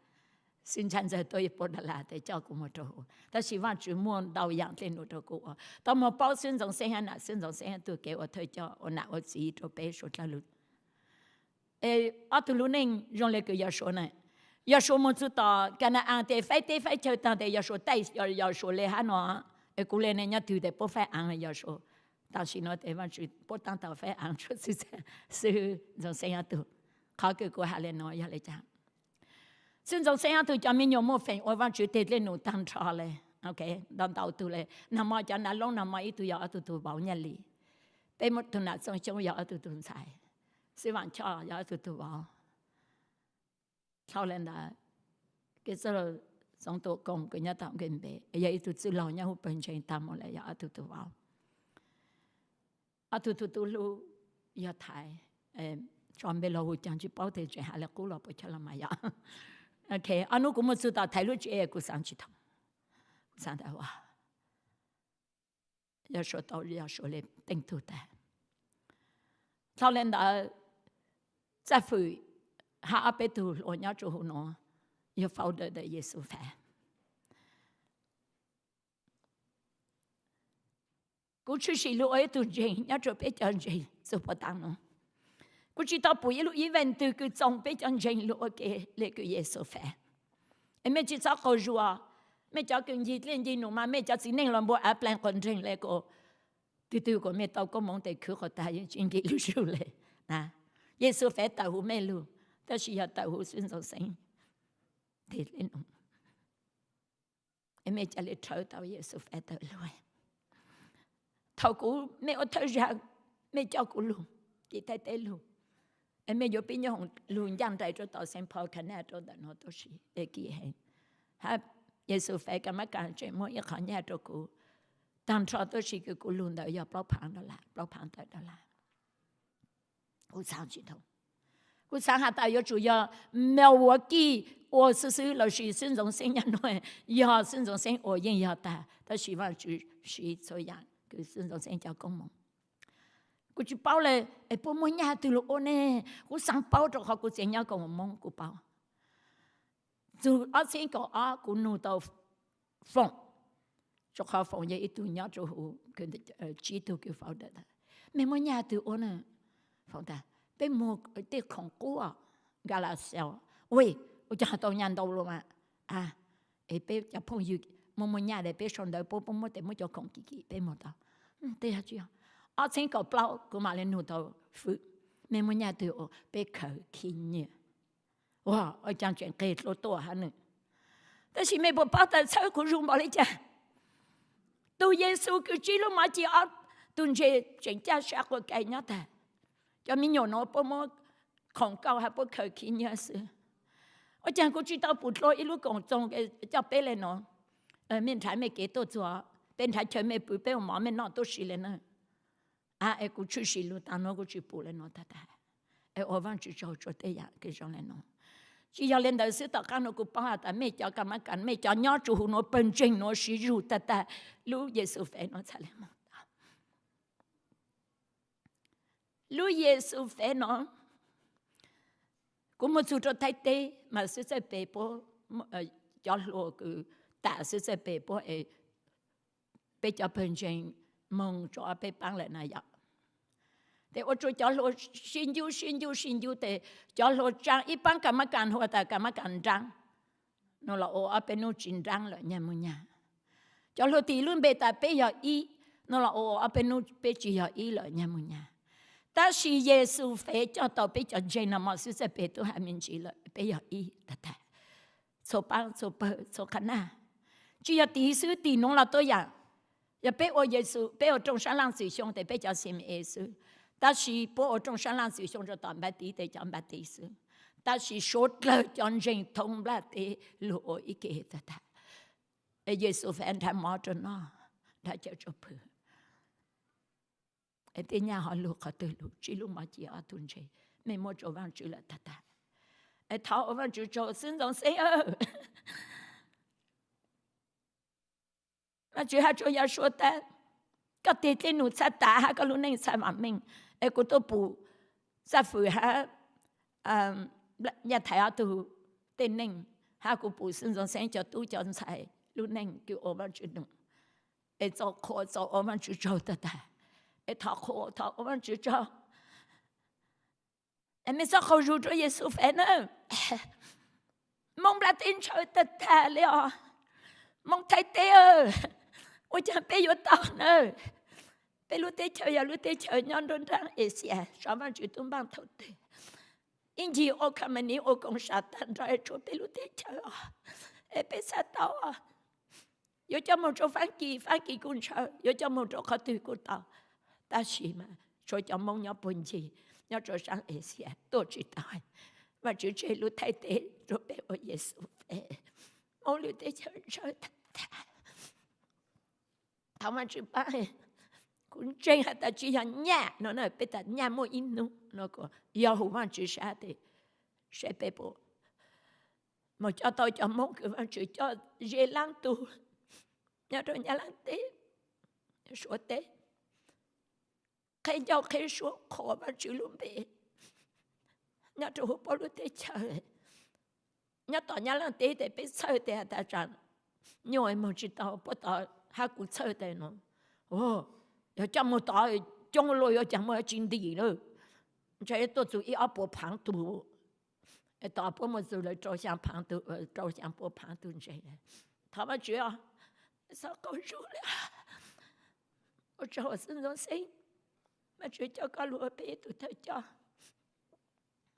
sinh sản giờ tôi bỏ đá là để cho cũng một chỗ, ta chỉ vào chuyên môn đào养lên một chỗ cũng, ta mà bao sinh giống sinh hả, sinh giống sinh tôi kêu tôi cho, nãy tôi chỉ cho bé số là luôn, ở từ lúc này dùng lại cái số này, số một chút đó, cái này ăn để phải chơi ta để số tay số lấy hả nó, cái này nhá từ để bỏ phải ăn số, ta chỉ nói để vào chuyên bỏ tăng ta phải ăn chút sự giống sinh hả tôi,เขาคือกูหาเลยน้อยอะไรจังซึ่งเราเสียตัวจะมีโยมเป็นว่าวันจุดเด่นหนูตั้งชาเลยโอเคดันเตาตัวเลยน้ำมันจะนั่งลงน้ำมันอีตัวยาตัวเบาเนี่ยลีเป็นหมดตัวนั้นส่งช่วยยาตัวใส่สิวันชายาตัวเบาเขาเล่นได้ก็จะส่งตัวกงก็ยังทำกันไปยาตัวจุดเราเนี่ยหุบเป็นเชิงทำหมดเลยยาตัวเบาตัวลูยาไทยจอมเบลหูจังจีเป้าเตจหาแล้วกูเราไปเชลมายาโอเคอันนู้นกูมาสุดท้ายไทยรู้จีกูสั่งจีทำสั่งได้ว่าอย่าโชว์ตัวอย่าโชว์เล็บเต็งตัวแต่เขาเล่นได้จะฝึกหาไปตัวโอนยาจูหัวน้ออย่าเฝ้าเดินเยซูแฝงกูชื่อสิลูกไอ้ตัวจริงยาจูไปจริงสุภาพตังน้องกู知道不一路一问对个装备讲真路给那个耶稣饭，没知道好说啊，没叫跟一连一弄嘛，没叫只能让我阿plan con真那个，对个没到个梦得去和大人真给路数嘞，啊，耶稣饭到乎没路，但是要到乎顺手生，得来弄，没叫你抽到耶稣饭到路，头股没有头上，没叫过路，给带带路。em mới biết nhau luôn dành tay cho tao xem Paul cái này cho tao nói tôi chỉ để kia hết, ha, Giêsu phải cái mấy cái chuyện mỗi cái nhà cho cô, 当初都是个古龙的要包盘的啦，包盘的啦。我上去头，我上下大约主要没我给我是老师孙中山人来，要孙中山我也要打，他希望就是这样，给孙中山叫公盟。我去包了，哎，不么伢对了我呢，我上包着好，我怎样跟我蒙古包，就而且个啊，我弄到放。cho họ phòng vậy ít tuổi nhỏ cho họ cái chỉ tu cái pháo đó, mấy món nhà từ ôn à, pháo đó, bên mua cái khổng cố à, gà là sao, ôi, tôi cho tao nhàn đâu luôn mà, ấy bên cho phong yêu, món nhà để bên xong đời bố để mua cho khổng kỹ bên mua tao, thế hả chưa, ở trên cầu bao, cứ mà lên nụ tao phụ, mấy món nhà từ ôn bên khởi khí nhỉ, wow, ở trong chuyện kể lỗ to hả nữa,但是mấy bộ bao tay sao cũng rung bỏ lấy cha. Tôi Giêsu cứ chỉ lúc mà chỉ ở tuần chế chuyện cha sẽ có cái nhớ ta cho mình nhỏ nó bố mô khổng cao hay bố khởi khí nhớ sự ở chẳng có chỉ tao bụt lôi lúc còn trong cái cho bé lên nó mình thấy mấy cái tôi cho bên thấy chơi mấy bụi bé mà mình nó tôi xí lên nữa em cũng chưa xí luôn ta nó cũng chỉ bụi lên nó ta em ở văn chỉ cho thế vậy cái trong lên nó chỉ giờ lên đời sự tất cả nó cũng bảo ta mấy cho cái mà mấy cho nhỏ chủ nó bận trình nó sử dụng ta lúc Giêsu phải nó trả lại mà lúc Giêsu phải nó cũng một chút cho thay thế mà sự sẽ bị bố cho lo cái ta sự sẽ bị bố bị cho bận trình mong cho bị bằng lại này vậy. Thế ở chỗ cho lo xin du thế cho lo trang ít bằng cái mà cần hoặc là cái mà cần trang nó là ở bên nó chính trang là nhà mua nhà cho lo thì luôn bị ta bị giờ ý nó là ở bên nó bị chỉ giờ ý là nhà mua nhà ta chỉ Giêsu phải cho tao bị cho dân mà sự sẽ bị tôi hay mình chỉ là bị giờ ý ta số bằng số bờ số khả năng chỉ là tí sự tí nó là tôi vậy giờ bị ở Giêsu bị ở trong sáng lăng sử dụng để bị cho xem Giêsu ta chỉ bộ ở trong sáng lăng sử dụng cho toàn bát tí để chọn bát tí sự ta chỉ sốt lời chọn dân thông bát tí lụa ý kế ta Giêsu phải anh tham mỏ cho nó đã cho bự thế nhà họ lụa họ từ lụa chỉ lúc mà chỉ ở tuần chế mình mua cho vàng chữ là ta tháo vàng chữ cho xin dòng xe mà chữ hai cho nhà số ta có thể tên nụ sát ta hay có lúc này sai mà mình cô tôi bù sa phụ ha nhà thầy ở từ tên ninh ha cô bù xin dòng xe cho tôi chọn sai lúc này kêu ôm vào chữ đúng cho khó cho ôm vào chữ cho ta thọ khó thọ ôm vào chữ cho mình sao không rủ cho Giêsu phải nữa mong là tin cho ta liền mong thấy thế ôi chẳng biết vô tao nữa bây lúc thế chơi nhon đôn răng Asia sao mà chịu tung bằng thâu thế in gì ô cầm mình ô công sát tan rồi chỗ bây lúc thế chơi em biết sao tao vô cho một chỗ phán kỳ cũng chơi vô cho một chỗ khó từ của tao ta chỉ mà cho cho mong nhau buồn gì nhau cho sang Asia tôi chỉ tao và chịu chơi lúc thay thế rồi bây ở Giêsu về mong lúc thế chơi thằng mà chịu ba cũng chơi hạt ta chỉ là nhà nó nói bây giờ nhà mua in nu nó có yêu hùng văn chữ sao thì sẽ bị bộ mà cho tôi cho mong cái văn chữ cho dễ lăng tu nhà rồi nhà lăng tế số tế khi số khó văn chữ luôn bị nhà rồi bao lúc tế chơi nhà tao nhà lăng tế để biết chơi để ta chẳng nhồi mà chỉ tao bắt tao hai cụ chơi để nó giờ chẳng một tỏi trong lối giờ chẳng một chuyện gì nữa, chỉ tôi chú ý áp bộ phẳng tu, tỏi bộ một số lời cho sang phẳng tu, cho sang bộ phẳng tu vậy, thà mà chuyện sao có số đấy,我cho sinh ra sinh, mà chuyện cho cái lúa bé tôi thấy cho,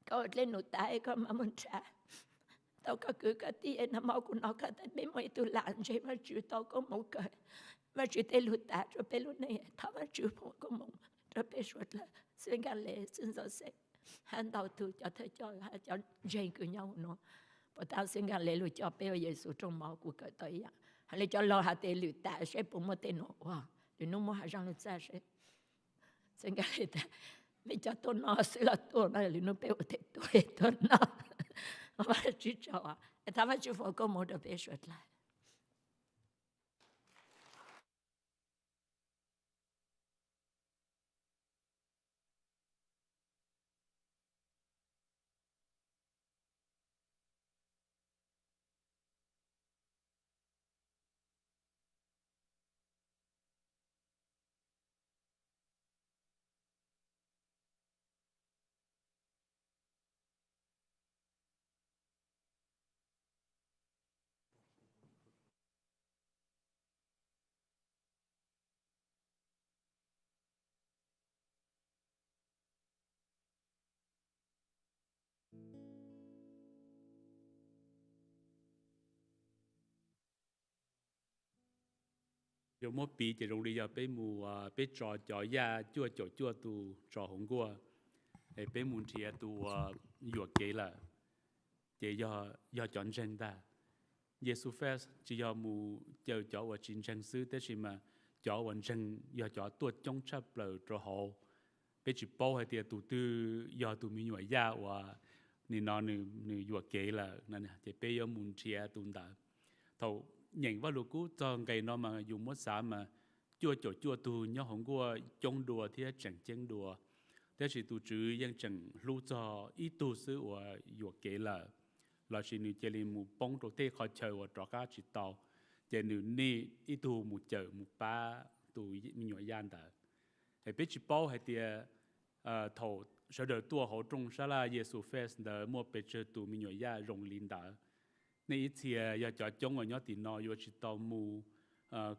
có lên nụ tai có mà mình trả, tao có cứ cái tiền nó mau cũng nó cái bé mấy tôi làm gì mà chuyện tao có một cái mà chuyện tê lụt ta rồi bé lụt này tháo mà chuyện một cái mông rồi bé suốt là xin gan lệ xin rồi sẽ hắn đầu tư cho thầy cho dây của nhau nó và tao xin gan lệ lụt cho bé Giêsu trong máu của cái tới hắn lấy cho lo hạt tê lụt ta sẽ bụng một tê nó thì nó mua hàng rong nó ra sẽ cái này ta mình cho tôi nó xí là tôi này thì nó béo thế tôi nó mà chỉ cho à他们就佛跟我的别说来。有么比这种里要被木被找呀做都找红过，诶被木贴都药给了，这要战争的。耶稣发只要木叫我战争时，但是嘛，叫我争要叫多中chấp了之后，被只包还点都要都没有呀我，你药给了，那这被要木贴都的，头。nhận vào lúc cũ cho ngày nó mà dùng một xã mà chua tu nhớ không qua trong đùa thì chẳng chân đùa thế thì tu chữ yang chẳng lưu cho ít tu sư và dụ kể là chỉ nữ chơi lên một bông đồ thế khỏi chờ và trò cá chỉ tàu chơi nữ ni ít tu một chờ một ba tu nhỏ gian đó thì biết chỉ bao hay thì thầu sau đó tua họ trong sa la Giêsu phép đó mua biết chơi tu nhỏ gian rong linh đó này thì giờ cho trong ở nhớ thì nó vừa chỉ tàu mù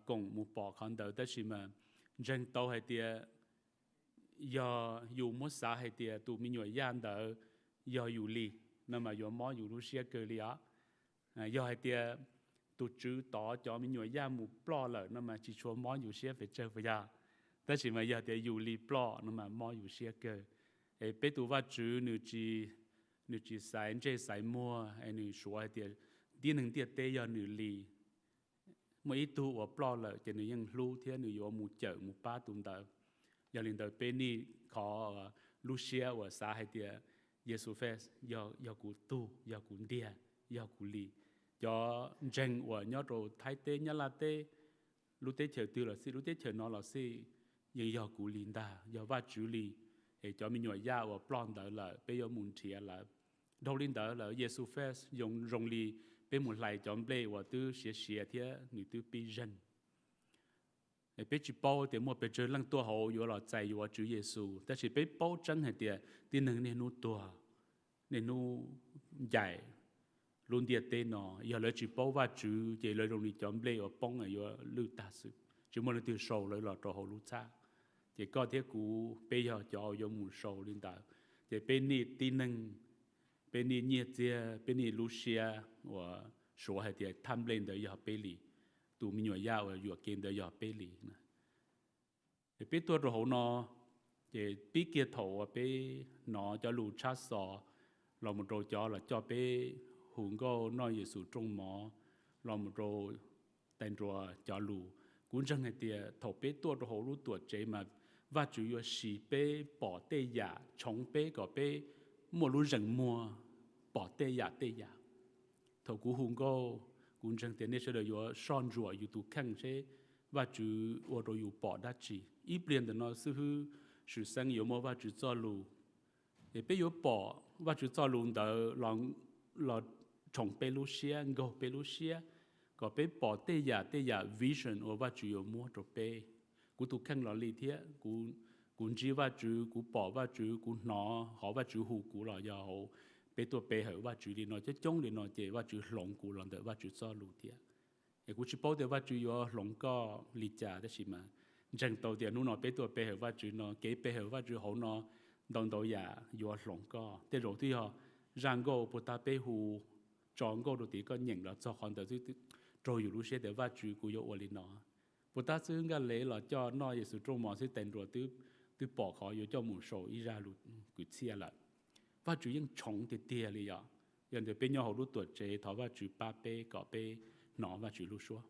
cùng mù bỏ khăn đầu đó chỉ mà dân tàu hay thì giờ dù mất xã hay thì tụ mình nhồi gian đó giờ dù li nên mà giờ mò dù Russia cơ li á giờ hay thì tụ chữ tỏ cho mình nhồi gian mù bỏ lợ nên mà chỉ cho mò dù Russia phải chơi với ya đó chỉ mà giờ thì dù li bỏ nên mà mò dù Russia cơ bé tụ va chữ nữ chỉ sai chơi sai mua hay nữ số hay thì đi nâng tiệt tê giờ nữ lì mấy tu ở plo là cho nữยังรู้ที่nữ有một chợ một ba tuần đó giờ liền tới bên này có Lucia và xã hay tiệt Giêsu phép giờ cụ tu giờ cụ địa giờ cụ lì giờ tranh và nhớ rồi thái tê nhớ là tê lúc tê chờ từ là xí lúc tê chờ nó là xí giờ cụ lì ta giờ va chữ lì để cho mình nhồi da và plon đó là bây giờ muốn thiệt là đâu lên đó là Giêsu phép dùng rong lì bên một lại chọn play và từ xìa thế người từ bị dân, bên chỉ bao thì một bên chơi lăng tua hậu vừa là chạy vừa chữ Giêsu,แต่chỉ bên bao chân hay tiệt tin nâng nên nút tua nên nút dài luôn tiệt tên nó, giờ lấy chỉ bao và chữ chỉ lấy rong lì chọn play và bóng ở vừa lưu ta sự, chỉ một lần từ sầu lấy là trò hậu lưu xa, chỉ có thế cú bây giờ cho vô một sầu lên đó, chỉ bên này tin nâng bên này nhiệt chia bên này Lucia và số hay thì tham lên tới giờ bên lì tụ mình nhồi dao và dọa kiến tới giờ bên lì nè bênตัวเราnó thì bên kia thầu và bên nó cho lù chát sòเราmột rồi cho là cho bên hùng có nói về sự trung mỏเราmột rồi tên rồi cho lù cũng chẳng hay thì thầu bênตัวเราlùตัวchế mà và chủ yếu là bên bỏ tê giả chống bên có bên mua lúa rừng mua bỏ tê giả thầu cú hùng có cũng chẳng tiền nên sẽ được có son rùaอยู่tụ khang sẽ và chú ở rồiอยู่bỏ đắt chỉ ít liền thì nó sư hư sự sang yếu mà và chú cho lù để bây giờ bỏ và chú cho lù đó là trồng bê lúa xía ngô bê lúa xía có bê bỏ tê giả vision ở và chú yếu mua cho bê cú tụ khang là lý thế cú chỉ và chú cú bỏ và chú cú nó họ và chú hù cú là giờ họ béตัวbé hở và chú đi nói chứ chống đi nói chế và chú lồng cú lần đó và chú cho lù tiệt, cái cú chỉ bảo để và chú yo lồng có lì trả đó xí mà, chẳng đầu tiên nó nói béตัวbé hở và chú nó kế bé hở và chú họ nó đồng đầu ya yo lồng có,แต่rồi thì họ rằng go bố ta bé hù chọn go đầu tiên có nhận là cho con đầu tiên rồiอยู่รู้เสียแต่ว่าchú cú yo ở lên nó, bố taซื้อcái lễ là cho nó về sự trung mỏ sẽ tên rồi từ bỏ khó yo cho một số ý ra lụt cứ chia lại và chủ yếu chống thì tia li à, hiện tại bên nhau họ lúc tuổi trẻ thọ và chủ ba bê cọ bê nọ và chủ lúc số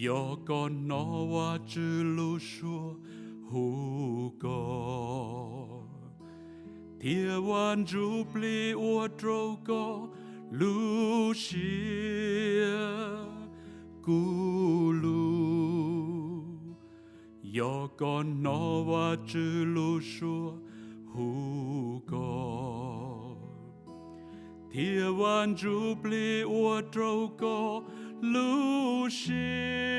有个那我之路说胡个，天湾主不离我走个路线咕噜，有个那我之路说胡个，天湾主不离我走个路线。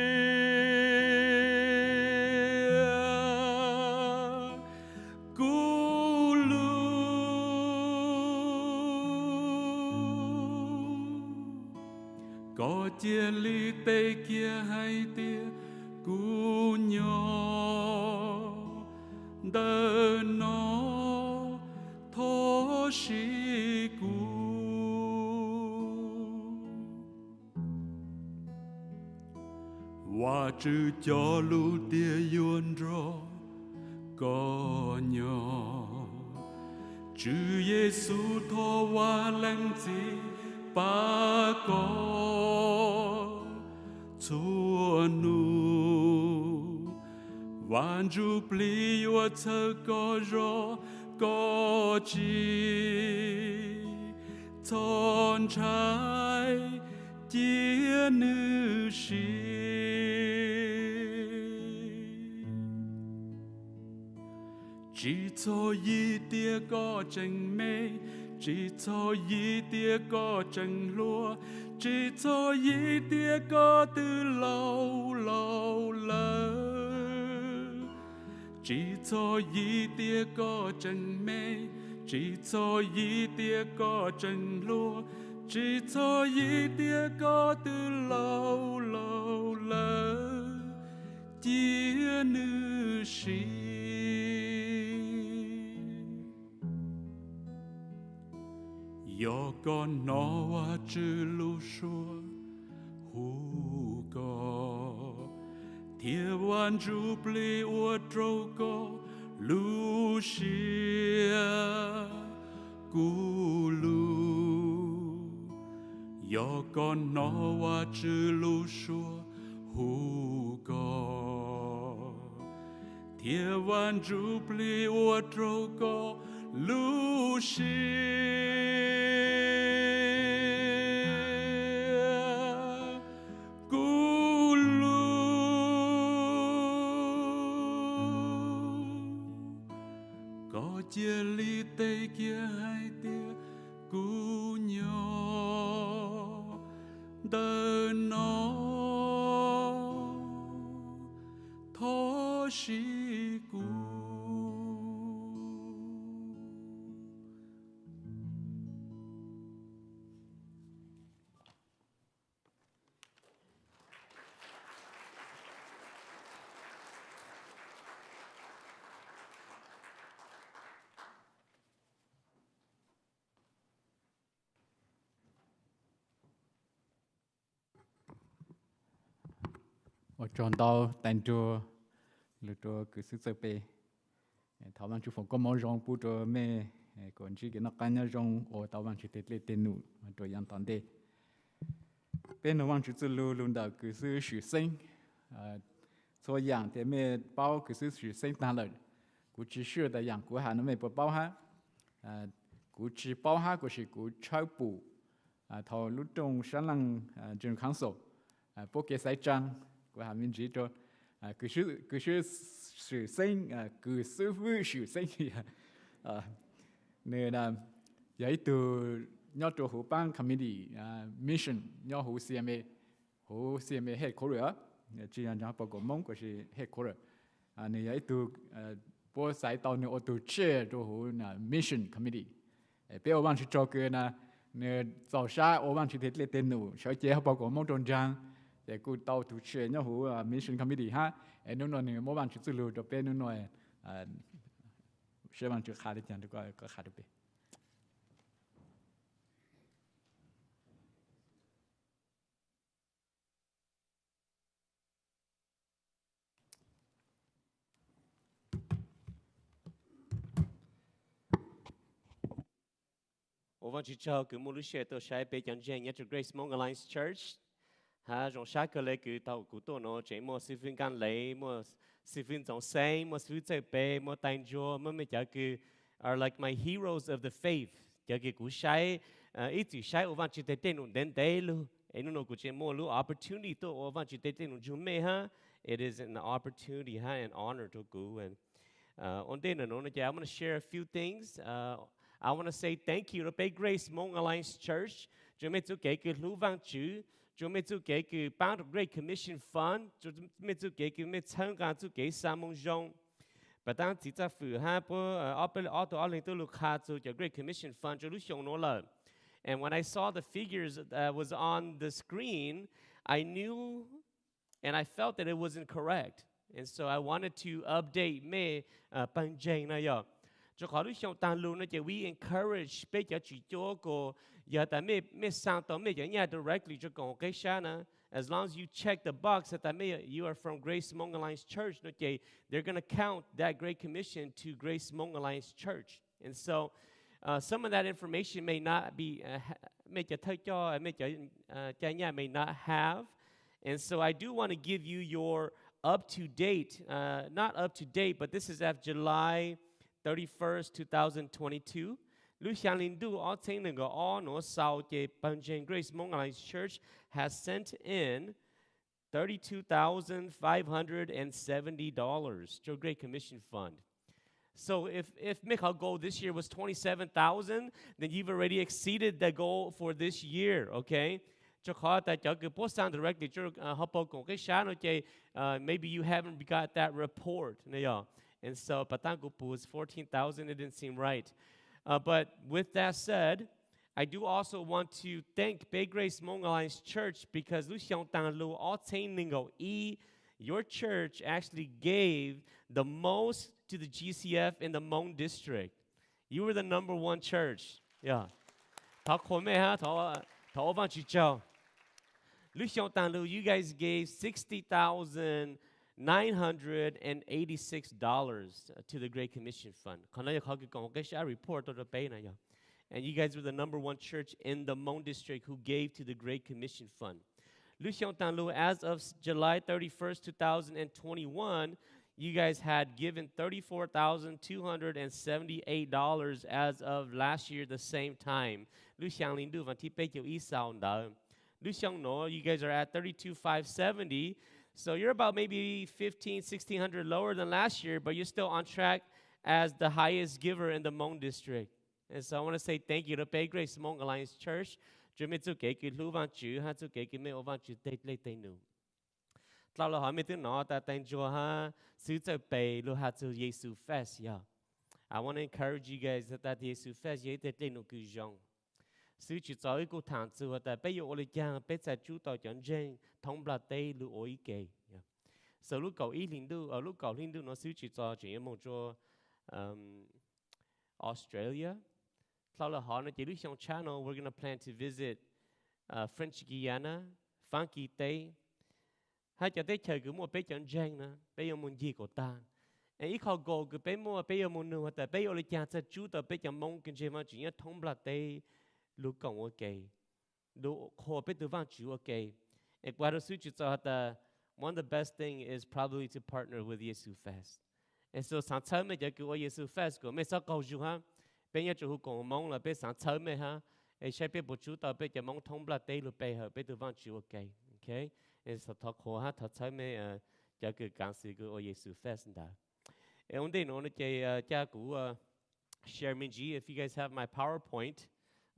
có chia ly tây kia hay tia cú nhỏ đờ nó thô sĩ cú và chữ cho lưu tia yuan rõ có nhỏ chữ Giêsu thô và lăng gì ba có chúa nu vạn du pli wa thơ có rõ có chi thon trái chia nữ sĩ chỉ cho y tia có tranh mê chỉ cho y tia có tranh lúa chỉ cho y tia có từ lâu lâu lỡ chỉ cho y tia có tranh mê chỉ cho y tia có tranh lúa chỉ cho y tia có từ lâu lâu lỡ chia nữ sĩ yo con nó wa chữ lu xua hu có thiên văn du pli ua trâu có lu xia cu lu yo con nó wa chữ lu xua hu có thiên văn du pli ua trâu có lu xia chia ly tây kia hai tia cú nhỏ đờ nó thô sĩ cú ở tròn tàu tàn trùa lựa trùa cứ sức sơ bê thảo văn chú phòng có món rong bù trùa mê còn chỉ cái nó cá nhau rong ở thảo văn chú tết lệ tên nụ mà trùa yang tàn đê bên nó văn chú tự lưu luôn đạo cứ sức sử sinh so yang thì mê bao cứ sức sử sinh ta lợi cú chỉ sửa tại yang cú hà nó mê bao ha cú chỉ bao ha cú chỉ cú chơi bù thảo lúc trong sáng lăng trường kháng sổ bố kế sai trăng của hà minh trí cho cứ sử sinh cứ sư phụ sử sinh nên là vậy từ nhau cho hồ bang committee mission nhau hồ CMA headquarters chỉ là nhau bao gồm mong của sự headquarters nên vậy từ bố sai tàu nên ô tô chair cho hồ mission committee bây giờ bạn chỉ cho cái là nên早上我们去贴了电脑，小姐包括某种章。để cô tàu thủ trưởng nhau hữu mission committee ha, em nói này mỗi bạn chỉ tự lưu cho bên nói sẽ bạn chỉ khai được chẳng được có khai được bên. 我们去找个穆鲁谢都是被讲讲，也是 Grace Mong Alliance Church。ha rong sa cái lệ cứ tàu cú tổ nó chạy mua sư phiên can lệ mua sư phiên giống say mua sư chạy bè mua tay jo mua mấy chả cứ are like my heroes of the faith chả cái cú sai ít chữ sai ở văn chỉ tên tên đến đây luôn anh nó cú chạy mua luôn opportunity to ở văn chỉ tên tên chúng mày ha it is an opportunity ha an honor to go and on day no no I'm going to share a few things I want to say thank you to Bay Grace Mong Alliance Church chúng mình chú kể cái lưu vang chữ chúng mình chú kể cái ban of Great Commission Fund chúng mình chú kể cái mình tham gia chú kể sa mong rong và当只在附下波2020六下做就 Great Commission Fund 就都上咗啦 and when I saw the figures that was on the screen I knew and I felt that it wasn't correct and so I wanted to update me bằng jay na yo cho khó lúc xong tan luôn nó chỉ we encourage bây giờ chỉ cho cô giờ tại me sang tao me giờ nhà directly cho con cái sao nè as long as you check the box that me you are from Grace Mong Alliance Church nó chỉ they're gonna count that Great Commission to Grace Mong Alliance Church and so some of that information may not be me giờ thay cho me giờ nhà may not have and so I do want to give you your up to date not up to date but this is at July 31st, 2022. Lu xiang lin du all thing nang all no sao je Bunjing Grace Mong Alliance Church has sent in $32,570 to Great Commission Fund. So if Michael goal this year was 27,000, then you've already exceeded the goal for this year, okay? Cho khó tại cho cái post down directly cho hấp bầu cái sáng nó chơi maybe you haven't got that report này à. And so, Patangupu was 14,000. It didn't seem right. But with that said, I do also want to thank Bay Grace Mong Alliance Church because your church actually gave the most to the GCF in the Hmong district. You were the number one church. Yeah. You guys gave $60,986 to the Great Commission Fund. And you guys were the number one church in the Hmong district who gave to the Great Commission Fund. As of July 31st, 2021, you guys had given $34,278 as of last year the same time. You guys are at $32,570. So you're about maybe $1,600 lower than last year, but you're still on track as the highest giver in the Hmong district. And so I want to say thank you to Bay Grace Mong Alliance Church. Chúng mình chú kể cái lưu văn chữ, ha chú kể cái mấy ô văn chữ tây lê tây nụ. Tao là hỏi mấy thứ nó ta tên cho ha sứ cho bề lưu ha chú Jesus Fest ya. I want to encourage you guys that Jesus Fest ye tây lê nụ cứ dòng. Sứ chỉ cho cái cô thằng chú ta bây giờ ole giang bây giờ chú tao chọn gen thông bạc tây lưu oi kề. So lúc cầu ý linh đu, lúc cầu linh đu nó sứ chỉ cho chỉ một cho Australia. Channel, we're going to plan to visit French Guiana, Funky Tây. Hai cho tới chơi cứ mua bé chọn giang nè, bé yêu muốn gì của ta. Ý khó gồ cứ bé mua bé yêu muốn nụ, tại bé yêu lấy cha cha chú ta bé chọn mong kinh chế mà chỉ nhớ thông bạc Tây lúc còn ok, lúc khó bé từ vang chú ok. Qua đó suy cho ta, one of the best thing is probably to partner with Jesus Fest. And so sáng sớm mìnhจะcứ ở Jesus Fest của mình sao cầu chú ha. Bây giờ chú cũng mong là bây sáng sớm mấy ha, sẽ biết bộ chú tao bây giờ mong thông bạc tây lúc bây giờ bây giờ vang chú ok, okay? Nên sao thọ khó ha thọ sớm mấy giờ cứ cảm sự cứ ở Jesus Fest đó. Ông đây nó chơi cha của share mình if you guys have my PowerPoint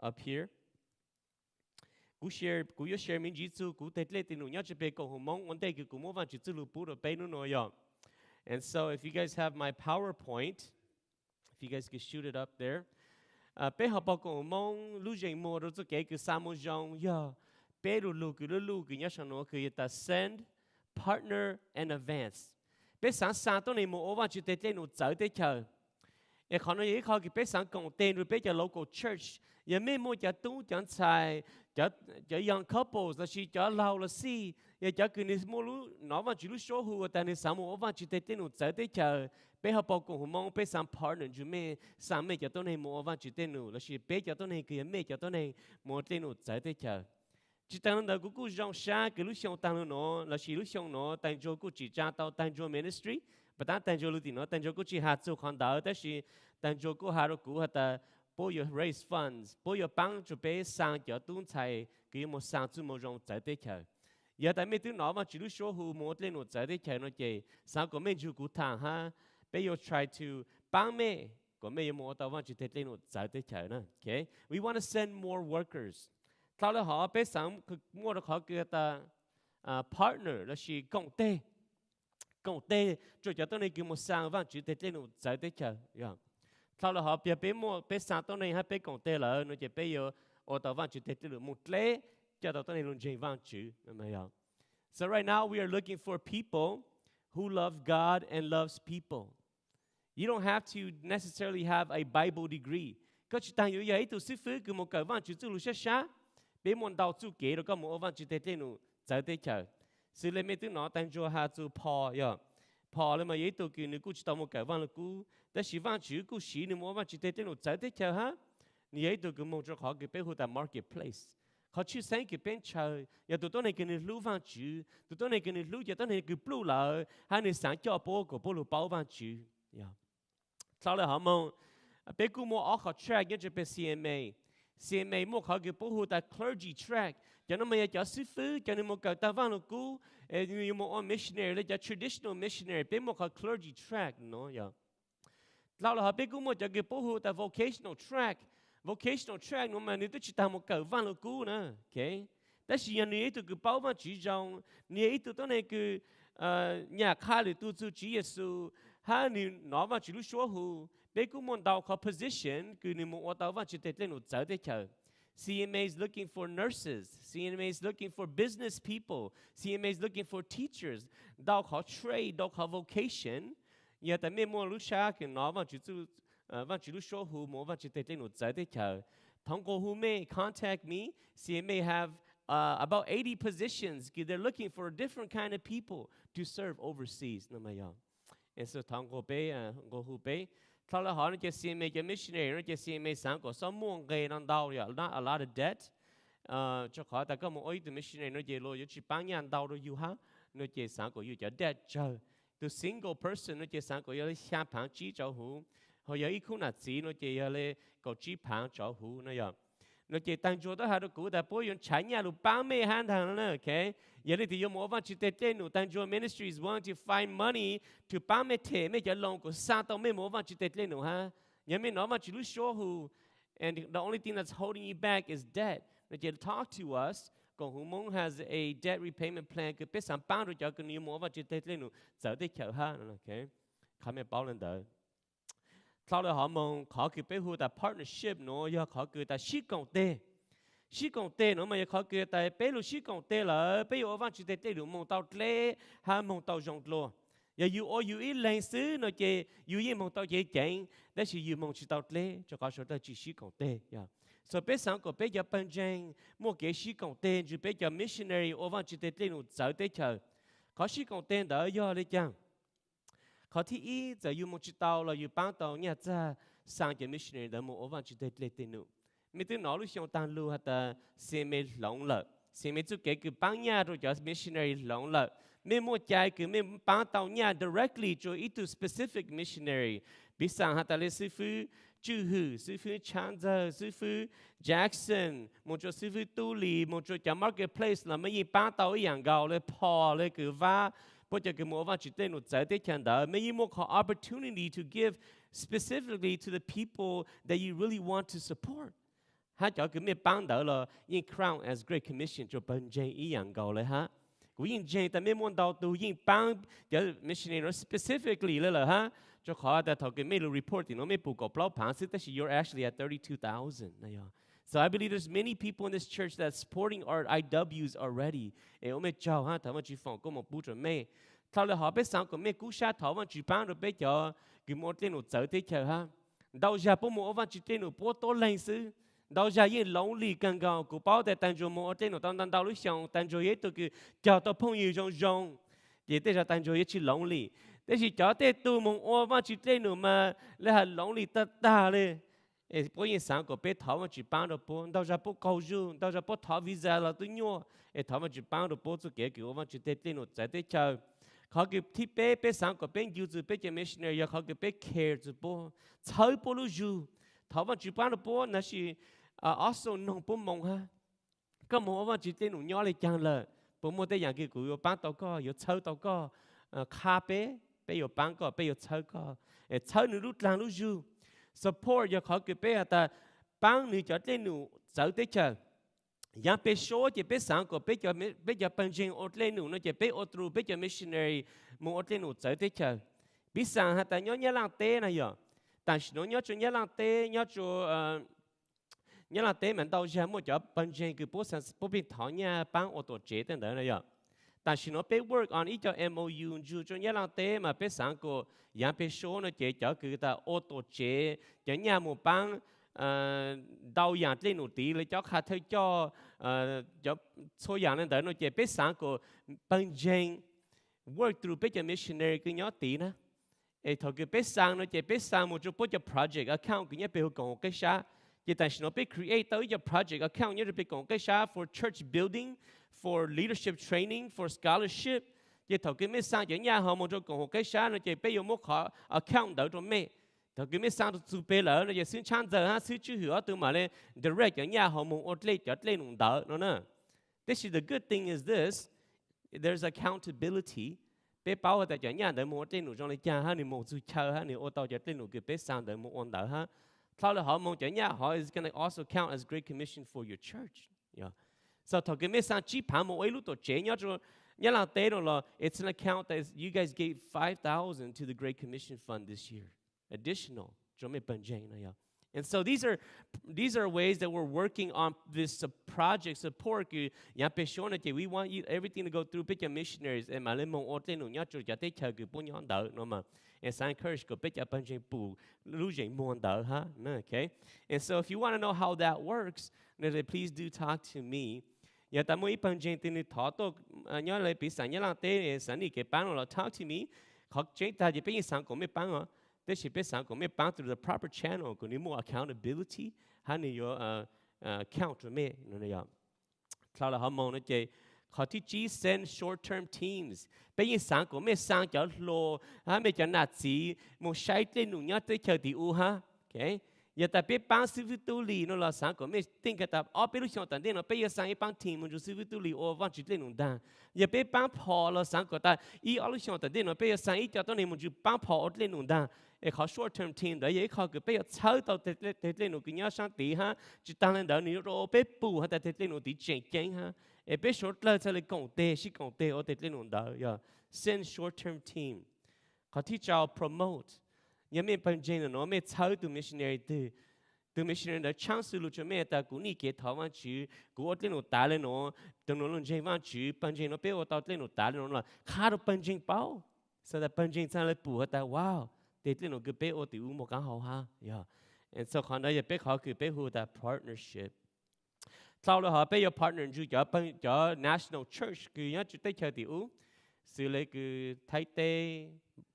up here. Cú share mình chú cú tết lệ tin nhớ chỉ bây cũng mong ông đây cứ cũng muốn vang chú lúc bù rồi bây nó nói ya. And so if you guys have my PowerPoint. If you guys could shoot it up there. Bé học bao cổ mong lưu dành mua rồi cho cái sa mô dòng ya. Bé lu cứ nhớ sang nó cứ ta send, partner and advance. Bé sáng tôi này mua over chữ tết lên nó tới tới chờ. Em khó nói gì khó cái bé sáng cộng tên rồi bé cho local church. Giờ mấy mua cho tu cho xài cho young couples là chỉ cho lao là si. Giờ cho cái này mua lu nó vào chữ lu số hùa tại này sáng mua over chữ tết lên nó tới tới chờ. Bé học bao cùng mong bé sang partner chúng mình sang mấy cho tôi này mua vào chữ tên nụ là chỉ bé cho tôi này kia mấy cho tôi này mua tên nụ tới tới chờ chỉ tăng đầu của dòng xa cái lúc xong tăng nó là chỉ lúc xong nó tăng cho của chỉ cha tao tăng cho ministry và ta tăng cho lúc thì nó tăng cho của chỉ hạt số khoản đóแต่是tăng cho của hạt của hạt ta bố yo raise funds bố yo帮助别sang cho tuân tài cái một sang chú một dòng giải tế chờ giờ tại mấy thứ nó mà chỉ lúc số hù một lên một giải tế chờ nó chỉ sang của mấy chú của thằng ha bé yo try to帮mấy của mấy một tao vẫn chỉ tế lên một giải tế chờ nữa okay we want to send more workers sau đó họ bé sang mua được họ kia ta partner là chỉ công tê rồi cho tôi này cứ một sang vẫn chỉ tế lên một giải tế chờ sau đó họ bé mua bé sang tôi này hay bé công tê là nó chỉ bé yo ở tao vẫn chỉ tế lên một lễ cho tao tôi này luôn chỉ vẫn chỉ mà ya so right now we are looking for people who love God and loves people. You don't have to necessarily have a Bible degree. Có chỉ tăng yếu ấy từ sư phụ cứ một cái văn chữ lu sát bé muốn đào chú kế rồi có một văn chữ tế tên nu giải tế chờ. Sư lên mấy thứ nó tăng cho hà chú Paul ya. Paul lên mà ấy từ cứ nếu cứ chỉ đào một cái văn là cứ,แต่是văn chữ cứ xí nếu một văn chữ tế tên nu giải tế chờ ha. Như ấy từ cứ một chỗ họ cứ bé hút tại marketplace. Họ chỉ sáng cái bên chờ, giờ tụi tôi này cái này lưu văn chữ, tụi tôi này cái này lưu giờ tôi này cứ blue lại, hai này sáng cho bố của bố lưu bao văn chữ. Sau đó họ mong bé cứ mua ở họ track như cho bé CMA mua họ cái bố hút tại clergy track, cho nó mới cho sư phụ, cho nên một cái ta văn là cũ, như một missionary là cho traditional missionary, bé mua họ clergy track, nó ya. Sau đó họ bé cứ mua cho cái bố hút tại vocational track nó mà nếu tôi chỉ tao một cái văn là cũ nữa, okay?แต่是อย่างนี้ตัวคือ包văn chỉ trong,นี้ตัวตัวnàyคือnhà khaiเลยตัวchú chỉ Giêsu ha nếu nói văn chỉ lúc số hù bé cũng muốn đào có position cứ nếu muốn đào văn chỉ tết lên một giờ để chờ CMA is looking for nurses CMA is looking for business people CMA is looking for teachers đào có trade đào có vocation giờ tại mấy muốn lúc xa cứ nói văn chỉ lúc số hù muốn văn chỉ tết lên một giờ để chờ thông qua hù mê contact me CMA have about 80 positions. They're looking for a different kind of people to serve overseas. And so, thằng cô bé, cô hú bé, sau đó họ nói cho CMA cho missionary, nói cho CMA sáng có số muôn gây năng đau rồi, not a lot of debt. Cho khỏi ta có một ý từ missionary nói về lo, chỉ bán nhà đau rồi you ha, nói về sáng có you cho debt chờ. The single person nói về sáng có you xa phẳng chỉ cho hú, họ có ý khu nào chỉ nói về you có chỉ phẳng cho hú nói vậy. Nó chỉ tăng cho đó hai đứa cụ đã bồi dưỡng trái nhà lúc ba mươi hàng tháng nữa, okay? Giờ này thì yêu một vài chuyện tệ tệ nữa tăng cho ministry is wanting to find money to ba mươi thế mấy cái lòng của sa tao mấy một vài chuyện tệ tệ nữa ha. Giờ mình nói vài chuyện lúc show who and the only thing that's holding you back is debt. Nó chỉ talk to us. Còn hùng mong has a debt repayment plan cứ biết sắm bao rồi cho cái yêu một vài chuyện tệ tệ nữa giờ để chờ ha, okay? Không phải bảo lên đời. Sau đó họ mong họ cứ bé hút ta partnership nó do họ cứ ta sĩ công tê nó mà họ cứ ta bé lu sĩ công tê là bé ở văn chỉ tê được mong tàu lê ha mong tàu rong lo giờ you ít lên xứ nó chê you yên mong tàu dễ chén đó là you mong chỉ tàu lê cho họ số ta chỉ sĩ công tê so bé sáng của bé giờ ban giang mua cái sĩ công tê chứ bé giờ missionary ở văn chỉ tê nó giờ tê chờ có sĩ công tê đó do đấy chăngเขาที่อีจะอยู่มุจิตาวเราอยู่บ้านตาวเนี่ยจะสร้างจะมิชชันนารีเดิมโอวันจุดเด็ดเล็ดตินุไม่ถึงน้องลูกชายตันลูกฮัตตาเซมิหลงเลยเซมิจุดเกี่ยวกับบ้านเนี่ยเราจะมิชชันนารีหลงเลยไม่มั่วใจคือไม่บ้านตาวเนี่ย directly จะอีตัว specific missionary บิสางฮัตตาเลสิฟูจูฮูสิฟูชันเซอร์สิฟูแจ็คสันมันจะสิฟูตูลีมันจะจะ marketplace แล้วไม่ยี่บ้านตาวอย่างเก่าเลยพอเลยคือว่าเพราะจะคือว่าจิตใจหนุนใจได้แค่ไหนไม่ยิ่งมั่วขอ opportunity to give specifically to the people that you really want to support ถ้าจะคือไม่ปังเดี๋ยวเรายิ่ง crown as great commission จะเป็นใจอีอย่างเก่าเลยฮะกูยิ่งใจแต่ไม่มั่วดาวตัวยิ่งปังเดี๋ยว missionary specifically เลยเหรอฮะจะขอแต่ถ้าคือไม่รู้ report ที่น้องไม่ปลูกกับเราผ่านซึ่งแต่ you're actually at 32,000 นะยอSo I believe there's many people in this church that's supporting our IWs already. And ôm chào ha, thảo văn chỉ phòng có một bút rồi mẹ. Thảo là họ biết sao có mẹ cú sát thảo văn chỉ bán rồi bé cho cái một tên một giờ thế chờ ha. Đâu ra bố một văn chỉ tên một bố to lên xứ. Đâu ra yên lông lì càng cao của bao để tan cho một tên một tan đâu lúc xong tan cho hết tôi cứ chào tôi phong yêu trong rong. Vậy thế ra tan cho hết chỉ lông lì. Thế chỉ cho tên tôi một văn chỉ tên nữa mà là lông lì ta lên. bố yên sáng của bé thảo mà chỉ bán được bố đâu ra bố cầu du đâu ra bố thảo visa là tôi nhua thảo mà chỉ bán được bố cho kể kiểu mà chỉ tết lên một trái tết chờ họ cái thi bé sáng của bé yêu bé cho missionary họ cái bé care cho bố chơi bố lu du thảo mà chỉ bán được bố là chỉ also nông bố mong ha có một mà chỉ tên nụ nhỏ lại chẳng là bố mua tới dạng kia của bán tàu co có chơi tàu co cà bé yêu bán co yêu chơi nụ lút lang lút du support cho họ cái bé ta bán nụ cho tên nụ chơi tới chờ yang bé số chỉ bé sáng của bé cho bên trên ở lên nụ nó chỉ bé ở tru bé cho missionary mua ở lên nụ chơi tới chờ biết sáng ha ta nhớ lang té này giờ但是nó nhớ cho nhớ lang té nhớ cho nhớ là tế mình đâu ra một chỗ bên trên cái bố bị thọ nhà bán ô tô chế tên đó này ạ. Tại sao nó bé work on ít cho MOU cho nhớ là tế mà bé sáng của nhà bé số nó chế cho cái ta ô tô chế cho nhà một bán đau dạng lên nụ tí lấy cho khá thôi cho số dạng nên đó nó chế bé sáng của bên trên work through bé cho missionary cái nhớ tí nữa. Thôi cái bé sáng nó chế bé sáng một chỗ bố cho project account cái nhớ bé còn cái啥Vậy tại sao nó create tới cho project account như là cái sao for church building, for leadership training, for scholarship. Vậy thầu cái mấy sang cho nhà họ một chỗ còn cái sao nó chỉ bây giờ một họ account đỡ cho mẹ. Thầu cái mấy sang tụ bê lỡ nó chỉ xin chăn giờ ha xin chữ hiểu từ mà lên direct cho nhà họ một outlet cho lên một đỡ nó nè. This is the good thing is this, there's accountability. Bé bảo tại cho nhà đỡ một outlet nó trong này cha ha, ni một chữ chờ ha, ni ô tô cho lên một cái bé sang đỡ một ôn đỡ ha. Thảo là họ mong cho nhà họ is going to also count as Great Commission for your church. Yeah. So thầu cái mấy sang chỉ phá một ấy lúc tổ chế nhớ cho nhớ là tế đó là it's an account that you guys gave 5,000 to the Great Commission Fund this year, additional cho mấy bên trên này. And so these are ways that we're working on this project support. We want you everything to go through big missionaries and my lemon or ten nhớ cho cho tế chờ cái bốn nhón đỡ nó mà. And so I encourage go big bên trên bù losing more đỡ ha. Okay. And so if you want to know how that works, then please do talk to me. Ya ta mỗi bên trên tin thọ to nhớ lại bị sản nhớ là tế sản đi cái bán là talk to me. Học trên ta chỉ biết sản của mấy bán à. This should be something we bound through the proper channel. Có more accountability. How do you count to me? No, no. Sau là họ mong nó chơi. Họ chỉ send short-term teams. Bây giờ sáng của mấy sáng cho lô, mấy cho nát gì, một sai tên nụ nhớ tới chờ tiểu ha. Okay. Giờ ta biết bán sư phụ tu lì nó là sáng của mấy tiếng cái tập ở bên lúc chọn tận đây nó bây giờ sáng bán team một chút sư phụ tu lì ở văn chỉ tên nụ đàn. Giờ biết bán phò là sáng của ta ý ở lúc chọn tận đây nó bây giờ sáng ý cho tôi này một chút bán phò ở tên nụ đàn. Họ short term team đó vậy họ cứ bây giờ chơi tao tết lên nụ cái nhớ sáng tí ha chỉ tăng lên đó nếu rồi bé bù ha tết lên nụ tí chén chén ha bé short lên cho lên công tê ở tết lên nụ đó yeah send short term team họ thích cho promote nhà mình bên trên nó mình chơi từ missionary từ missionary đó chance lu cho mình ta cũng đi kết thảo văn chữ cũng ở lên nụ tá lên nó từ nó lên trên văn chữ bên trên nó bé ở tao lên nụ tá lên nó là khá được bên trên bao sau đó bên trên sang lên bù ha ta wow they didn't know good pay or the umo gang ho ha yeah and so khán giả biết họ cứ biết who that partnership sau đó họ biết your partner chú cho national church cứ nhớ chú tới chơi tiểu xử lý cứ thái tê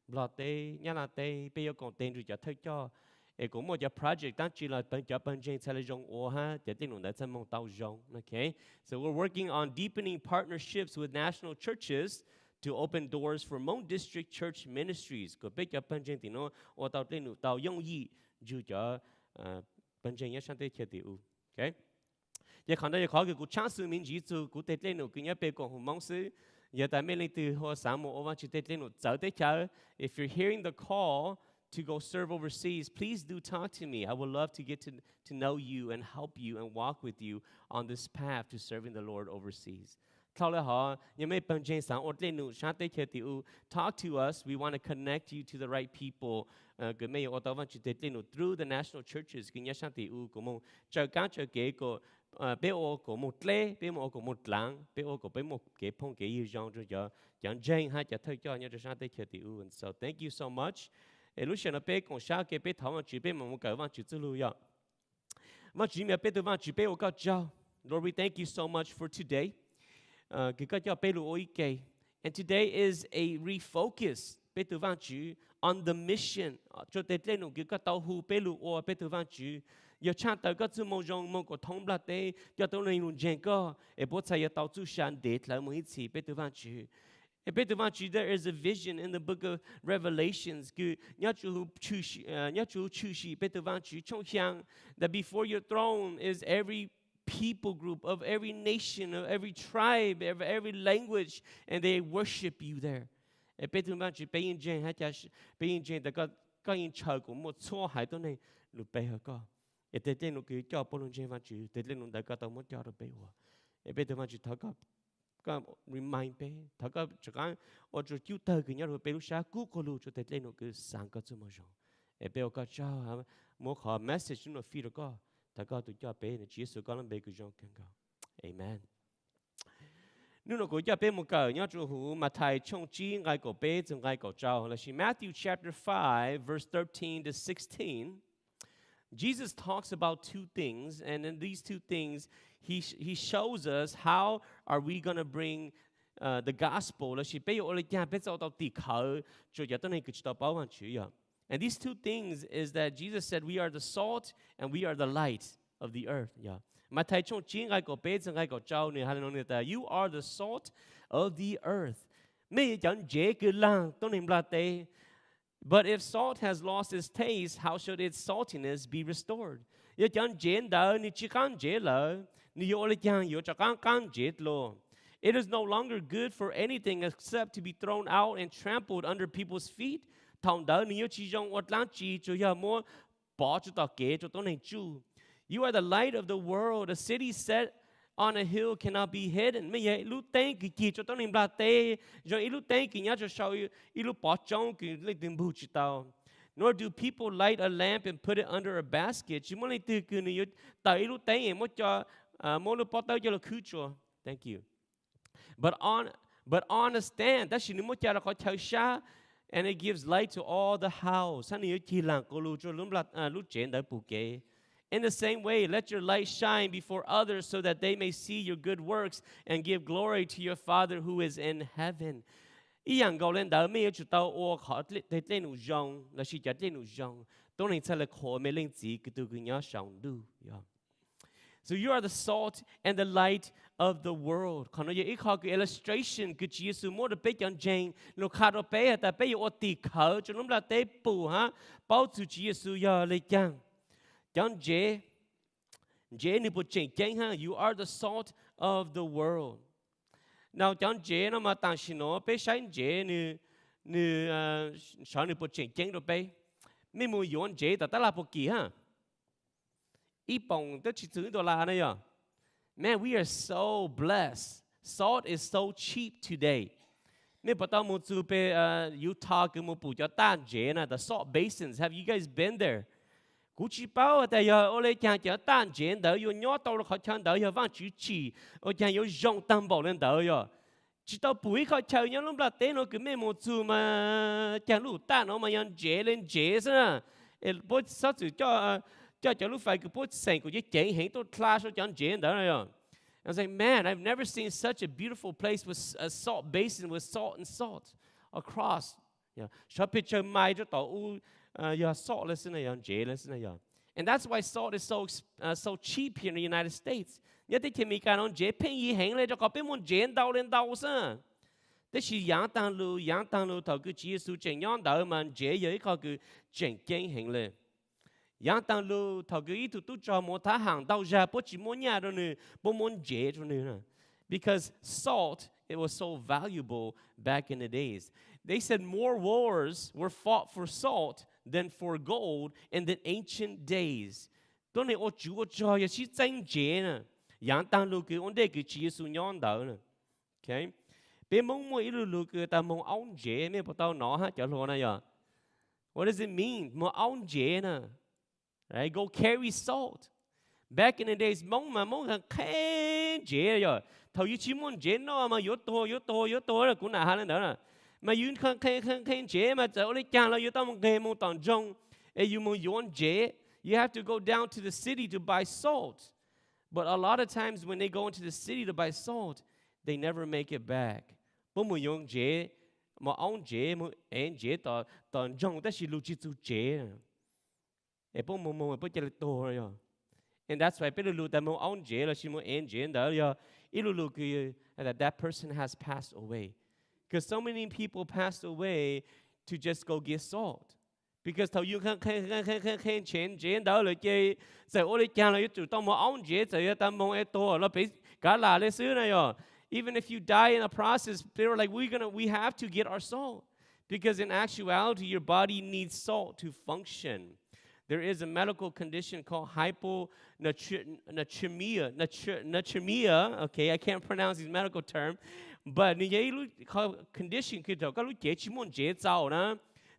lọt tê nhớ là tê biết còn tên chú cho thấy cho cũng một cái project đang chỉ là bên trên sẽ là dùng ô ha để tin nói là mong tao dùng okay so we're working on deepening partnerships with national churches to open doors for Mông District Church Ministries. Có biết cho bên trên thì nó ở tàu tên tàu yong yi chú cho bên trên nhớ sang tới chơi tiểu, okay? Giờ khán giả khó cái cụ trang sử mình chỉ chú cụ tên nó cứ nhớ bé con hùng mong sư. Giờ tại mấy linh từ họ sáng một over chỉ tên nó giáo tới chơi. If you're hearing the call to go serve overseas, please do talk to me. I would love to get to know you and help you and walk with you on this path to serving the Lord overseas. Talk to us. We want to connect you to the right people. Through the national churches. So thank you so much. Lord, we thank you so much for today. And today is a refocus on the mission cho tết lên nụ cứ có tàu hù bê lụ ô bê từ vang chữ giờ cha tới có chú mong rong mong có thông bát tê giờ tàu này nụ chèn có bố chạy tàu chú sàn đệt lại mỗi次bê từ vang chữ there is a vision in the book of Revelations that before your throne is every people group of every nation, of every tribe, of every language, and they worship you there. Có những trời của một số hải tối này lục bê hả có. Để tên nó cứ cho bố luôn trên văn chữ, để lên nó đã có tao muốn cho được bê hòa. Bê từ văn chữ thở có remind bê, thở có chẳng hạn ở chỗ chú tờ cứ nhớ rồi bê lúc sáng cú cô lưu cho để lên nó cứ sáng có chung mà rồi. Bê có cho hả, mỗi khó message nó phi được có. Thở có tụi cho bê này chỉ sự có lắm bê cứ trong kênh có. Amen. Nếu nó cũng cho bê một cờ nhớ chú hữu mà thầy trong chi ngay cổ bê trong ngay cổ trao là she Matthew chapter 5 verse 13 to 16. Jesus talks about two things, and in these two things, he shows us how are we going to bring the gospel. And these two things is that Jesus said we are the salt and we are the light of the earth. Yeah. You are the salt of the earth. But if salt has lost its taste, how should its saltiness be restored? It is no longer good for anything except to be thrown out and trampled under people's feet. You are the light of the world. A city set on a hill cannot be hidden. Nor do people light a lamp and put it under a basket. Thank you. But on a stand, and it gives light to all the house. In the same way, let your light shine before others so that they may see your good works and give glory to your Father who is in heaven. So you are the salt and the light of the world. Illustration you are the salt of the world. Now, man, we are so blessed. Salt is so cheap today. Utah, the salt basins. Have you guys been there? Chỉ tao bụi khỏi chơi nhá lúc là té nó cứ mê một chú mà chẳng lũ ta nó mà nhận dễ lên dễ nữa, bố sao chịu cho lúc phải cứ bố sành của cái dễ hiện tôi class cho chẳng dễ đó rồi. I was like, man, I've never seen such a beautiful place with a salt basin with salt and salt across. Cho picture mai cho tao salt lên xin này dễ lên xin này. And that's why salt is so cheap here in the United States. Nhất thì mình cái nó dễ phê ý hành lên cho có biết muốn dễ đau lên đau sao? Thế thì yang tăng lưu thầu cứ chỉ số chỉnh nhon đau mà dễ dễ có cứ chỉnh kinh hành lên. Yang tăng lưu thầu cứ ít tu cho một tháng hàng đau ra bố chỉ muốn nhà rồi nữa, bố muốn dễ rồi nữa. Because salt, it was so valuable back in the days. They said more wars were fought for salt than for gold in the ancient days. Tôi này ô chú ô cho ya chỉ tranh dễ nè. Yang tăng lưu cứ ổn định cứ chỉ số nhon đỡ nè. Okay. Bên mong mua ít lưu cứ ta mong ống dễ mấy bộ tao nó ha chở luôn này à. What does it mean? Mong ống dễ nè. Right? Go carry salt. Back in the days mong hàng khen dễ rồi. Thầu như chỉ muốn dễ nó mà yếu tố là cũng là hai lần nữa nè. Mà yếu khen dễ mà trở lại chàng là yếu tao mong nghề mong toàn trong. You mong yếu dễ. You have to go down to the city to buy salt. But a lot of times when they go into the city to buy salt, they never make it back. Bố mùi dùng dễ, mà ông chế mà anh chế tao tao trong đó chỉ lưu chỉ tu chế e po mo po chele to rồi and that's why pe lu ta mo ông chế là chỉ mo anh chế đó ya ilu ki that person has passed away because so many people passed away to just go get salt because thầu you can't change chế đó là chế giờ ô đi chăng là chủ tao mo ông chế giờ ta mo e to là bị cả là lấy xứ này rồi. Even if you die in a process, they were like, we have to get our salt. Because in actuality, your body needs salt to function. There is a medical condition called hyponatremia. Okay, I can't pronounce these medical terms. But condition,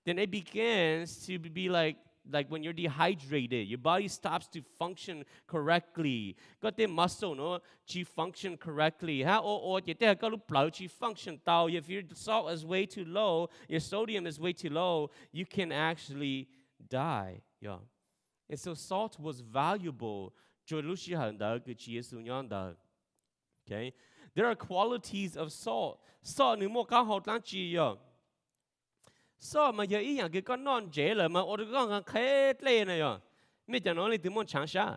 then it begins to be like when you're dehydrated, your body stops to function correctly. Got the muscle, no, to function correctly. Function. If your salt is way too low, your sodium is way too low, you can actually die. Yeah. And so salt was valuable. Okay. There are qualities of salt. Salt so mà giờ ý rằng cái con non dễ là mà ô con khét lên này rồi, mấy chẳng nói là từ môn chẳng sao.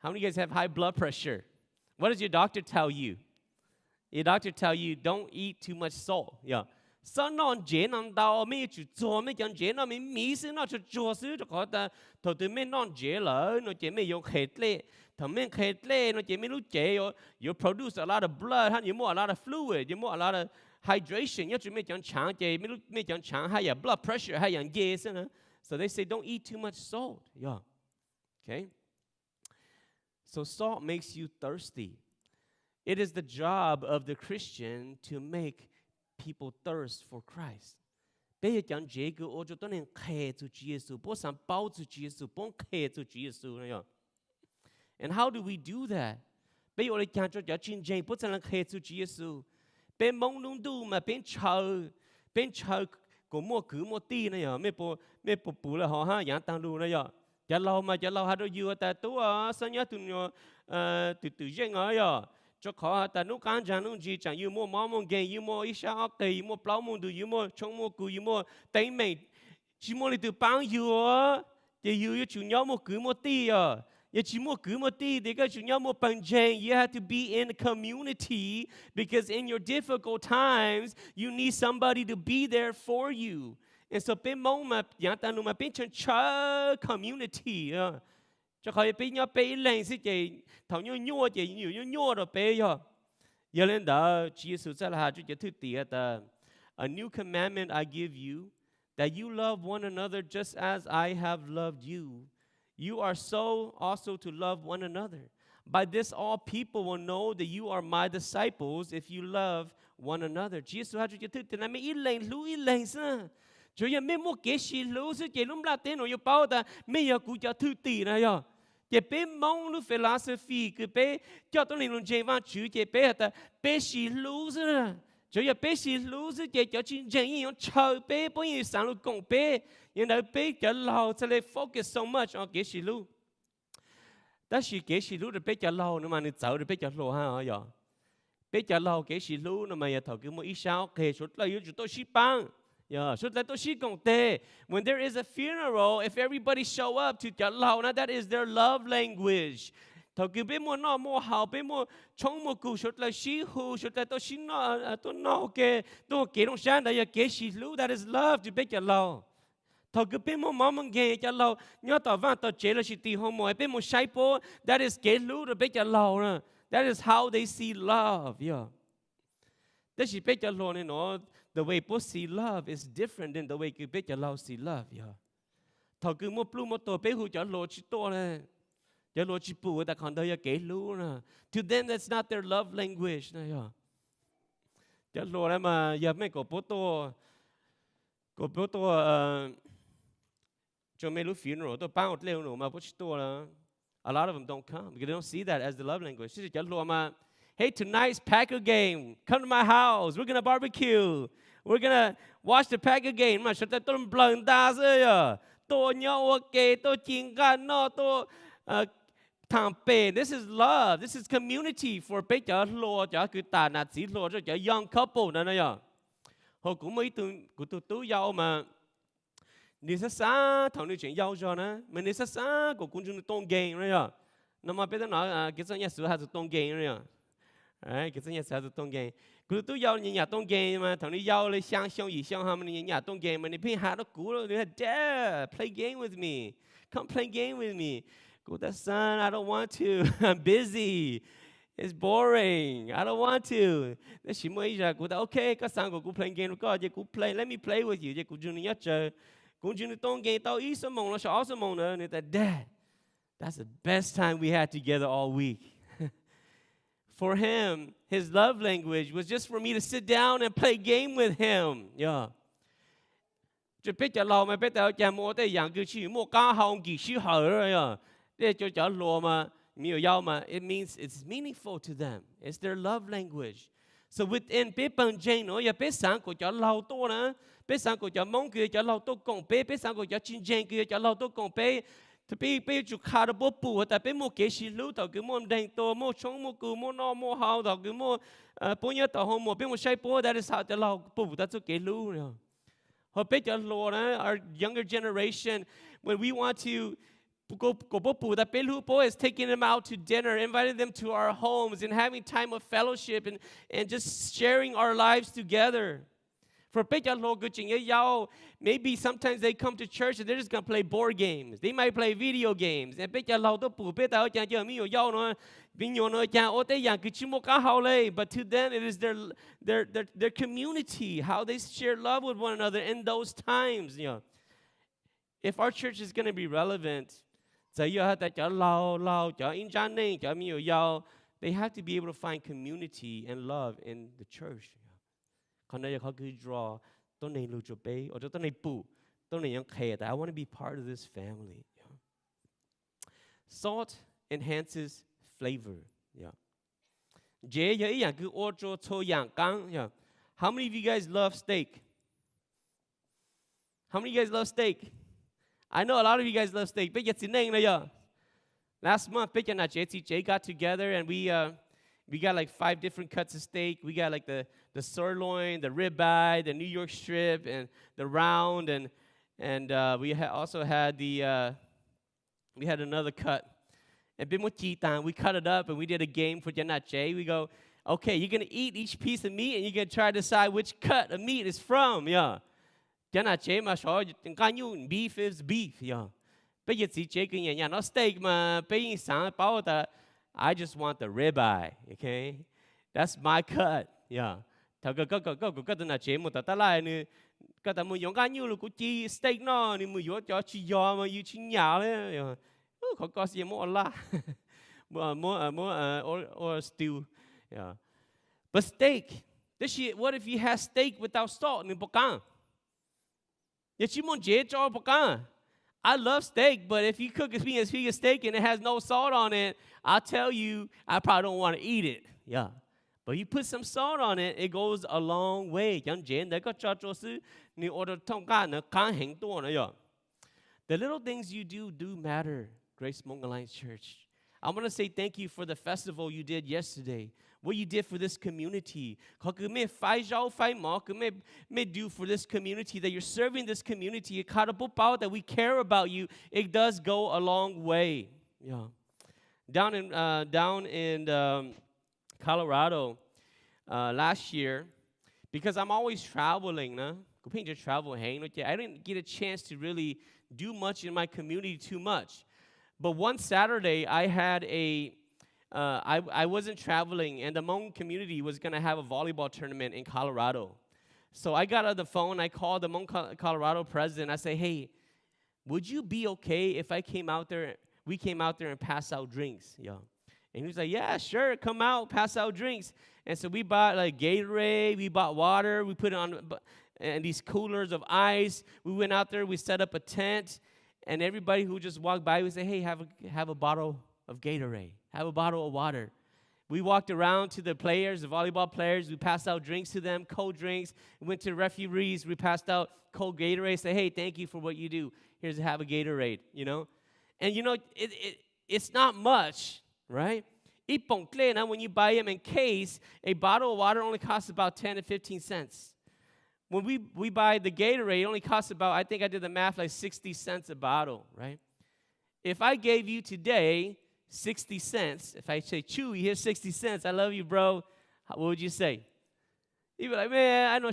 How many guys have high blood pressure? What does your doctor tell you? Your doctor tell you don't eat too much salt. Yeah. Sao non dễ nằm đau mấy chú chua mấy chẳng dễ nó mấy mí xứ nó chú chua xứ cho có ta thầu từ mấy non dễ lỡ nó dễ mấy dùng khét lên, thầu mấy khét lên nó dễ mấy lúc dễ you produce a lot of blood, you more a lot of fluid, you more a lot of hydration, you have to make blood pressure, so they say don't eat too much salt. Yeah. Okay. So salt makes you thirsty. It is the job of the Christian to make people thirst for Christ. Bây giờ chẳng dễ cứ ô cho tôi nên khe cho Chúa Giêsu, bố sản bao cho Chúa Giêsu, bố khe cho Chúa Giêsu này. And how do we do that? Bây giờ chẳng cho cháu chín dây, bố sản khe cho Chúa Giêsu. Bên mong nung đu mà bên chờ của mua cứ mua ti này à, mấy bộ là họ ha, dạng tăng đu này à, chả lâu ha đôi vừa ta tú à, sao nhá tụi nhỏ từ riêng ở à, cho họ ta nấu canh chẳng nấu gì chẳng, yêu mua máu mua gạo, yêu mua ít sao kỳ, yêu mua plau mua đồ, yêu mua trống mua cù, yêu mua tây mì, chỉ mua đi từ bao nhiêu á, thì yêu chủ nhau mua cứ mua ti à. You have to be in a community because in your difficult times, you need somebody to be there for you. And so, bên mong mà dạng ta nụ mà bên chân chờ community, cho khỏi bên nhau bên lên sẽ chỉ thầu nhau chỉ nhiều rồi bên yo. Giờ lên đó, Chúa Giêsu sẽ là Chúa thứ tiệt ta. A new commandment I give you, that you love one another just as I have loved you. You are so also to love one another. By this all people will know that you are my disciples if you love one another. Jesus ha Chúa thức tên mấy ít lệnh sao? Chúa ya mấy mua cái gì lú sự chỉ lúc là tên nó yêu bảo ta mấy ya cũng cho thứ tỷ này ya. Chỉ bé mong lu philosophy cứ bé cho tôi liền chơi vào chữ chỉ bé ta bé gì lú sao? Chúa ya bé gì lú sự chỉ cho chuyện gì những chờ bé bao nhiêu sáng lu công bé. You know, big lâu so they focus so much on cái gì luôn. Đó là cái gì luôn, big lâu nó mà nó giàu được big lâu ha ya. Big lâu cái gì luôn nó mà ya thầu cái một ít sao cái số là yêu chúng tôi ship bang. Yeah, số là tôi ship công tế. When there is a funeral, if everybody show up to cái lâu, now that is their love language. Thầu cái bên mua nó mua hào bên mua chống mua cù số là ship hu số là tôi ship nó tôi nó cái tôi cái đông sáng đây cái gì luôn, that is love to big lâu. Thầu cứ bên một món nghe cho lâu nhớ tao vang tao chế là chỉ tì hôm mỗi bên một sai po that is cái lú rồi bên cho lâu nè, that is how they see love, yeah. Đó là bên cho lâu này nó the way people see love is different than the way cái bên cho lâu see love, yeah. Thầu cứ một plum một tổ bên hú cho lâu chỉ to nè, cho lâu chỉ bù ta còn đây cái lú nè. To them that's not their love language nè, yeah. Cho lâu này mà giờ mấy cổ bố to cho mấy lúc funeral tôi bao lêu nữa mà bố tôi là a lot of them don't come because they don't see that as the love language. Chứ chẳng lo mà hey tonight's Packer game, come to my house, we're gonna barbecue, we're gonna watch the Packer game mà sao tôi bận ta rồi à tôi nhau ok tôi chiên gan nó tôi thằng bè. This is love, this is community for bây giờ lo cho cứ ta nạt gì lo cho young couple nữa nè. họ cũng mấy tụi giàu mà đi sát xa thằng này chuyện giàu cho nó mình đi sát xa của cũng chúng tôn gay rồi à nó mà bây giờ nói cái số nhà sửa hay tôn gay rồi à cái số nhà sửa tôn gay cứ tụi giàu nhà tôn gay mà thằng này giàu lấy sang gì sang ham nhà tôn gay mà đi phi hạ nó cũ rồi dad play game with me come play game with me go that son I don't want to I'm busy it's boring I don't want to thế chỉ mới ra cô ta okay các sang của play game có chứ cô play let me play with you chứ cô chúng nhớ chơi cô chúng tôn game tao ý số mong nó sợ số mong nữa người ta dad that's the best time we had together all week. For him, his love language was just for me to sit down and play game with him. Yeah. Chứ biết cho lâu mà biết tao chả mua tới dạng cứ chỉ mua cá hồng kỳ sĩ hở rồi à. Để cho chả lùa mà nhiều giàu mà it means it's meaningful to them. It's their love language. So within biết bằng jane nó, ya biết sáng của chả lâu to nữa, biết sáng của chả mong kia chả lâu to công biết sáng của chả chín jane kia chả lâu to công thì bây chụp khá là bố bù tại bây mua kế sĩ lưu tao cứ mua đèn to mua chống mua cù mua nọ mua hào tao cứ mua bố nhớ tao hôm mua bây mua say bố that is how tao lâu bù tao cho kế lưu rồi họ bây giờ Lord our younger generation when we want to go bố bù tại bây lưu bố is taking them out to dinner inviting them to our homes and having time of fellowship and just sharing our lives together. For maybe sometimes they come to church and they're just going to play board games. They might play video games. And but to them it is their community, how they share love with one another in those times. You know. If our church is going to be relevant, they have to be able to find community and love in the church. Còn đây họ cứ draw tôi này lưu cho bé, or tôi này bù, tôi này yang khe. I want to be part of this family. Yeah. Salt enhances flavor. Yeah. Jay, yeah, yang cứ order cho yang gang. Yeah. How many of you guys love steak? How many of you guys love steak? I know a lot of you guys love steak. Bây giờ xin neng này ya. Last month, bây giờ na Jay got together and we got like 5 different cuts of steak. We got like the sirloin, the ribeye, the New York strip, and the round, and we also had we had another cut. And we cut it up and we did a game for Janat Jay. We go, okay, you're gonna eat each piece of meat and you're gonna try to decide which cut of meat is from. Yeah. Janat Jay mà so beef is beef. Yeah. Bây giờ chỉ Jay cái nhà nó steak mà bây giờ sáng bảo ta I just want the ribeye, okay? That's my cut. Yeah. Thằng cái tên là chế một ta lại nữa, cái ta muốn dùng cái nhiều là cũng chỉ steak nó, nên muốn dùng cho chỉ giò mà dùng chỉ nhào đấy. Không có gì mua là, or stew. Yeah. But steak, this shit. What if you have steak without salt in boccan? You chỉ muốn chế cho boccan. I love steak, but if you cook me a piece of steak and it has no salt on it, I'll tell you, I probably don't want to eat it. Yeah. But you put some salt on it, it goes a long way. The little things you do matter, Grace Mong Alliance Church. I want to say thank you for the festival you did yesterday, what you did for this community. Do for this community, that you're serving this community, that we care about you. It does go a long way. Yeah. Down in Colorado last year, because I'm always traveling, I didn't get a chance to really do much in my community too much. But one Saturday, I had I wasn't traveling, and the Hmong community was going to have a volleyball tournament in Colorado. So I got on the phone, I called the Hmong Colorado president. I said, hey, would you be okay if we came out there and pass out drinks? Yeah. And he was like, yeah, sure, come out, pass out drinks. And so we bought like Gatorade, we bought water, we put it on and these coolers of ice. We went out there, we set up a tent, and everybody who just walked by would say, hey, have a bottle of Gatorade, have a bottle of water. We walked around to the players, the volleyball players. We passed out drinks to them, cold drinks. We went to referees. We passed out cold Gatorade. Say, hey, thank you for what you do. Here's have a Gatorade, you know. And, you know, it's not much, right? When you buy them in case, a bottle of water only costs about 10 to 15 cents. when we buy the Gatorade, it only costs about, I think I did the math, like 60 cents a bottle, right? If I gave you today 60 cents, if I say, Chewy, here's 60 cents, I love you, bro, what would you say? You'd be like, man, I know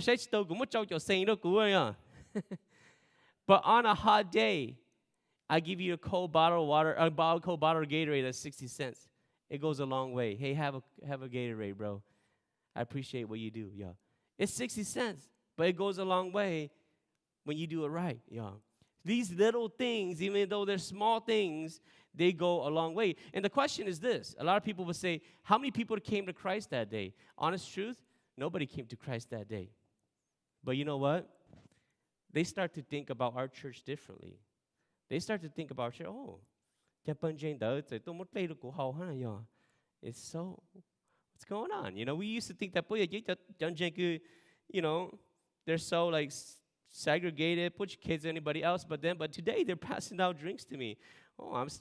But on a hot day, I give you a cold bottle of water, cold bottle of Gatorade that's 60 cents. It goes a long way. Hey, have a Gatorade, bro. I appreciate what you do, y'all. It's 60 cents, but it goes a long way when you do it right, y'all. These little things, even though they're small things, they go a long way. And the question is this. A lot of people will say, how many people came to Christ that day? Honest truth, nobody came to Christ that day. But you know what? They start to think about our church differently. They start to think about, it's so, what's going on? You know, we used to think that, they're so like segregated, put your kids anybody else, but today they're passing out drinks to me.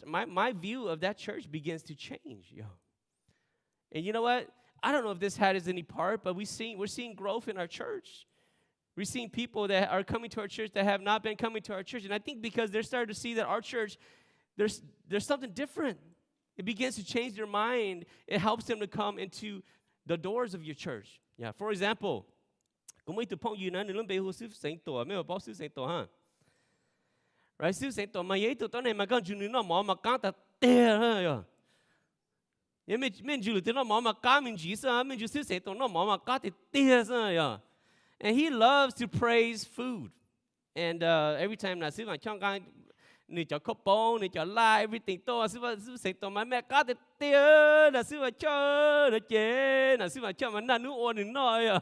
My view of that church begins to change, yo. And you know what? I don't know if this has any part, but we're seeing growth in our church. We're seeing people that are coming to our church that have not been coming to our church. And I think because they're starting to see that our church, there's something different. It begins to change their mind. It helps them to come into the doors of your church. Yeah. For example, right? And he loves to praise food. And every time I see my chong ni cho khop bone, ni cho la everything to sư sẽ to my mẹ cá tia là sư mà cho là chế là sư mà cho mà nanu on ni nói.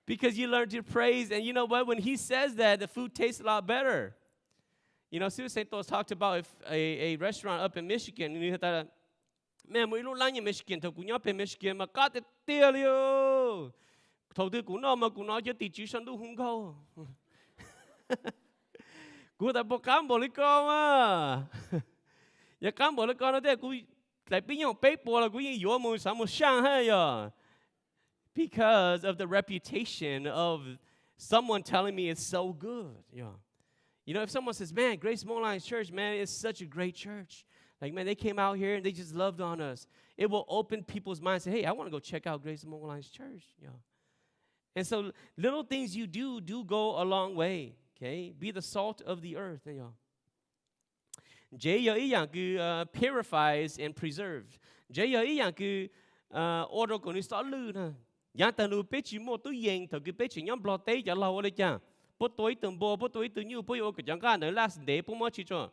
Because you learn to praise, and you know what? When he says that, the food tastes a lot better. You know, Sư Santos talked about a restaurant up in Michigan, and he thought, man, we don't like Michigan, so we up in Michigan, mà cá tia liu. Thầu tư của nó mà của nó cho tỷ chú sân đu không câu. Của ta bộ cám bộ lý con à. Và cám bộ lý con nó thế, của lại bây giờ bế bộ là của những yếu mùi sáng mùi sang hay à. Because of the reputation of someone telling me it's so good. Yeah. You know, if someone says, man, Grace Moline Church, man, it's such a great church. Like, man, they came out here and they just loved on us. It will open people's minds. Say, hey, I want to go check out Grace Moline's church. Yeah. And so little things you do go a long way. Okay? Be the salt of the earth. Yeah. Purifies and preserves. Order của nó xóa lư nè. Nhà ta nuôi bé chỉ mua túi yên, thằng cái bé chỉ nhóm lọt tế giả lâu đấy chăng? Bố tối từng bố, bố tối từ nhiều bố yêu cái chẳng cả nữa là để bố mua chỉ cho.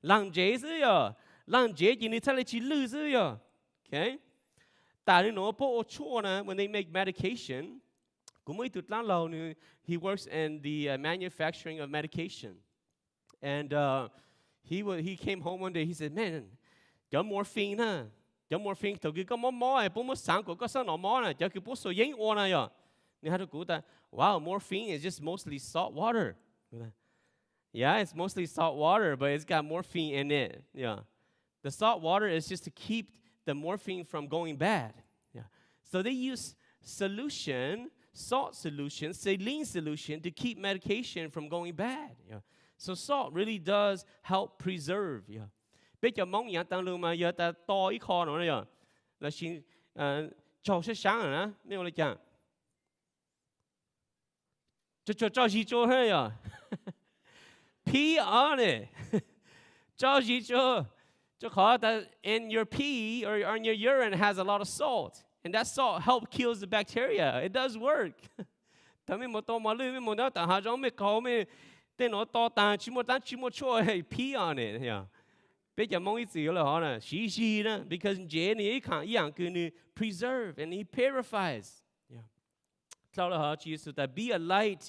Lăng chế chứ ya, lăng chế chỉ nên thay chỉ lư chứ ya, okay? Tại vì nó bố chua nè, when they make medication, cũng mới tụt lăng lâu nữa, he works in the manufacturing of medication, and he came home one day, he said, man, có morphine ha. Cho morphine thầu cái mỏ này, bố mất sáng của có sao nó mỏ này, cho cái bố sôi yến ôn này à, nên hai đứa cụ ta, wow, morphine is just mostly salt water. Yeah, it's mostly salt water, but it's got morphine in it. Yeah, the salt water is just to keep the morphine from going bad. Yeah, so they use solution, salt solution, saline solution to keep medication from going bad. Yeah, so salt really does help preserve. Yeah. Bây giờ mong nhà tăng lương mà giờ ta to ít kho nữa rồi, là xin cho sẽ sáng rồi nè, mấy ông lấy chăng? Cho gì cho hay à? Pee on it, cho gì cho khó that in your pee or in your urine has a lot of salt, and that salt helps kills the bacteria. It does work. Tại mình một to mà lương mình một đó tại hà giống mình khó mình tên nó to tàn chỉ một chỗ hay pee on it, yeah. Bây giờ mong ý gì là họ nè, xí nè, because chế này khẳng dạng cứ như preserve and he purifies. Sau đó họ chỉ là be a light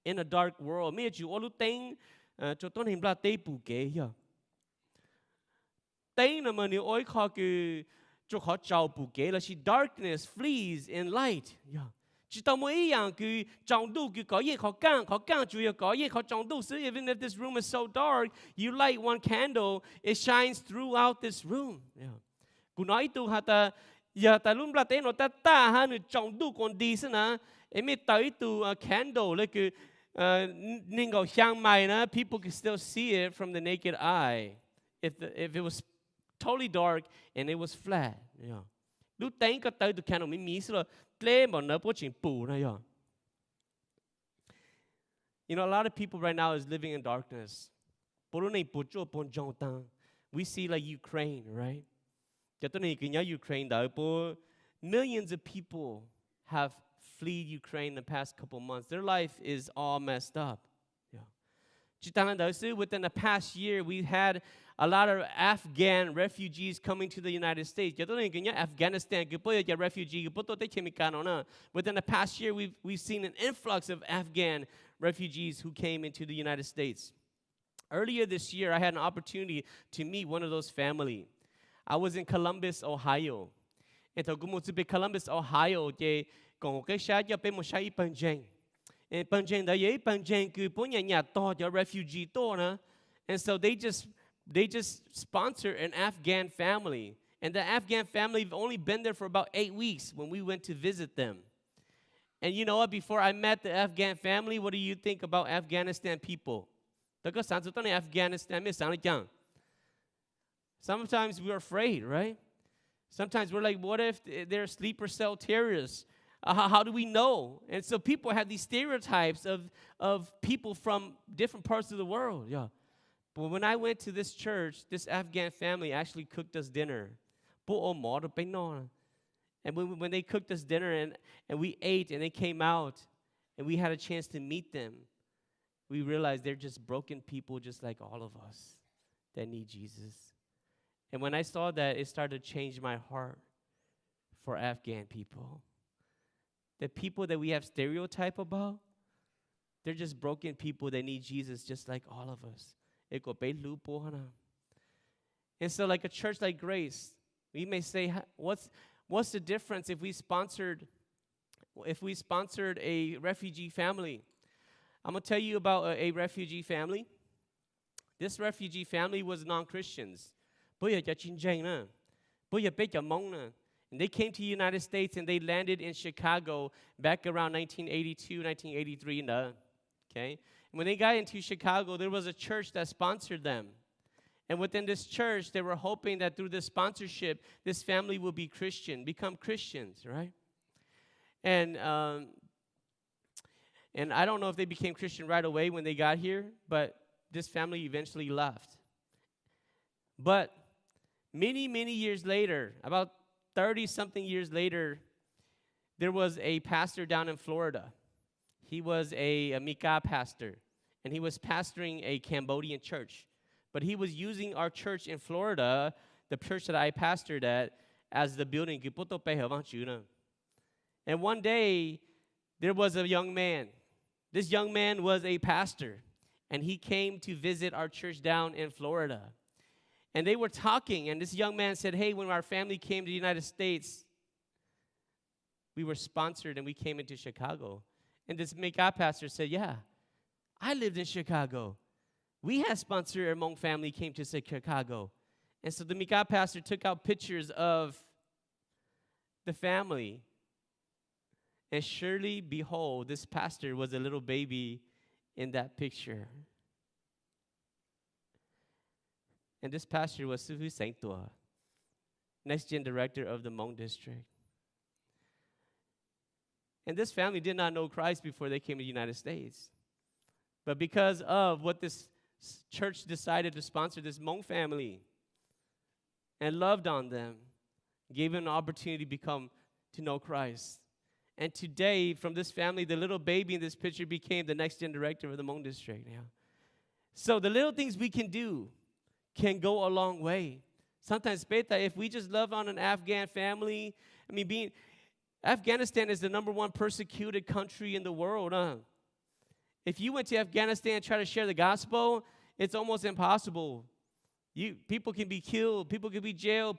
in a dark world. Mấy chú olu tên cho tôi hình là tây bù kế ya. Tên là mà nếu oi khó cứ cho họ chào bù kế là chỉ darkness flees in light. Chỉ tao mới dạng cứ trong đủ cứ có gì khó căng chủ yếu có gì khó trong đủ. So even if this room is so dark, you light one candle, it shines throughout this room. Cú nói tu hả ta giờ tại luôn là tên nó ta ha nữ trong tu còn đi xí nè em mới tới tu candle là cứ nên gọi sang mày nè people can still see it from the naked eye if it was totally dark and it was flat lúc tên có tới tu candle mình xí rồi lê mà nó có chuyện bù này You know, a lot of people right now is living in darkness. We see like Ukraine, right? Millions of people have fled Ukraine the past couple months. Their life is all messed up. Within the past year, we had a lot of Afghan refugees coming to the United States. Afghanistan, refugee. Within the past year, we've seen an influx of Afghan refugees who came into the United States. Earlier this year, I had an opportunity to meet one of those family. I was in Columbus, Ohio. And so, Columbus, Ohio, and refugee and so they just sponsored an Afghan family. And the Afghan family have only been there for about 8 weeks when we went to visit them. And you know what? Before I met the Afghan family, what do you think about Afghanistan people? Sometimes we're afraid, right? Sometimes we're like, what if they're sleeper cell terrorists? How do we know? And so people have these stereotypes of people from different parts of the world. Yeah. But when I went to this church, this Afghan family actually cooked us dinner. And when they cooked us dinner and we ate and they came out and we had a chance to meet them, we realized they're just broken people just like all of us that need Jesus. And when I saw that, it started to change my heart for Afghan people. The people that we have stereotype about, they're just broken people that need Jesus just like all of us. And so like a church like Grace, we may say, what's the difference if we sponsored a refugee family? I'm going to tell you about a refugee family. This refugee family was non-Christians. And they came to the United States and they landed in Chicago back around 1982, 1983. Okay? And when they got into Chicago, there was a church that sponsored them. And within this church, they were hoping that through this sponsorship, this family will be Christian, become Christians, right? And I don't know if they became Christian right away when they got here, but this family eventually left. But many, many years later, about 30-something years later, there was a pastor down in Florida. He was a Mika pastor, and he was pastoring a Cambodian church. But he was using our church in Florida, the church that I pastored at, as the building. And one day, there was a young man. This young man was a pastor, and he came to visit our church down in Florida. And they were talking, and this young man said, hey, when our family came to the United States, we were sponsored and we came into Chicago. And this Mika pastor said, yeah, I lived in Chicago. We had sponsored our Hmong family came to Chicago. And so the Mika pastor took out pictures of the family. And surely, behold, this pastor was a little baby in that picture. And this pastor was Suhu Saintua, next gen director of the Hmong district. And this family did not know Christ before they came to the United States. But because of what this church decided to sponsor this Hmong family and loved on them, gave them an opportunity to know Christ. And today, from this family, the little baby in this picture became the next gen director of the Hmong district. Yeah. So the little things we can do can go a long way. Sometimes, if we just love on an Afghan family, Afghanistan is the #1 persecuted country in the world. If you went to Afghanistan and try to share the gospel, it's almost impossible. People can be killed, people can be jailed,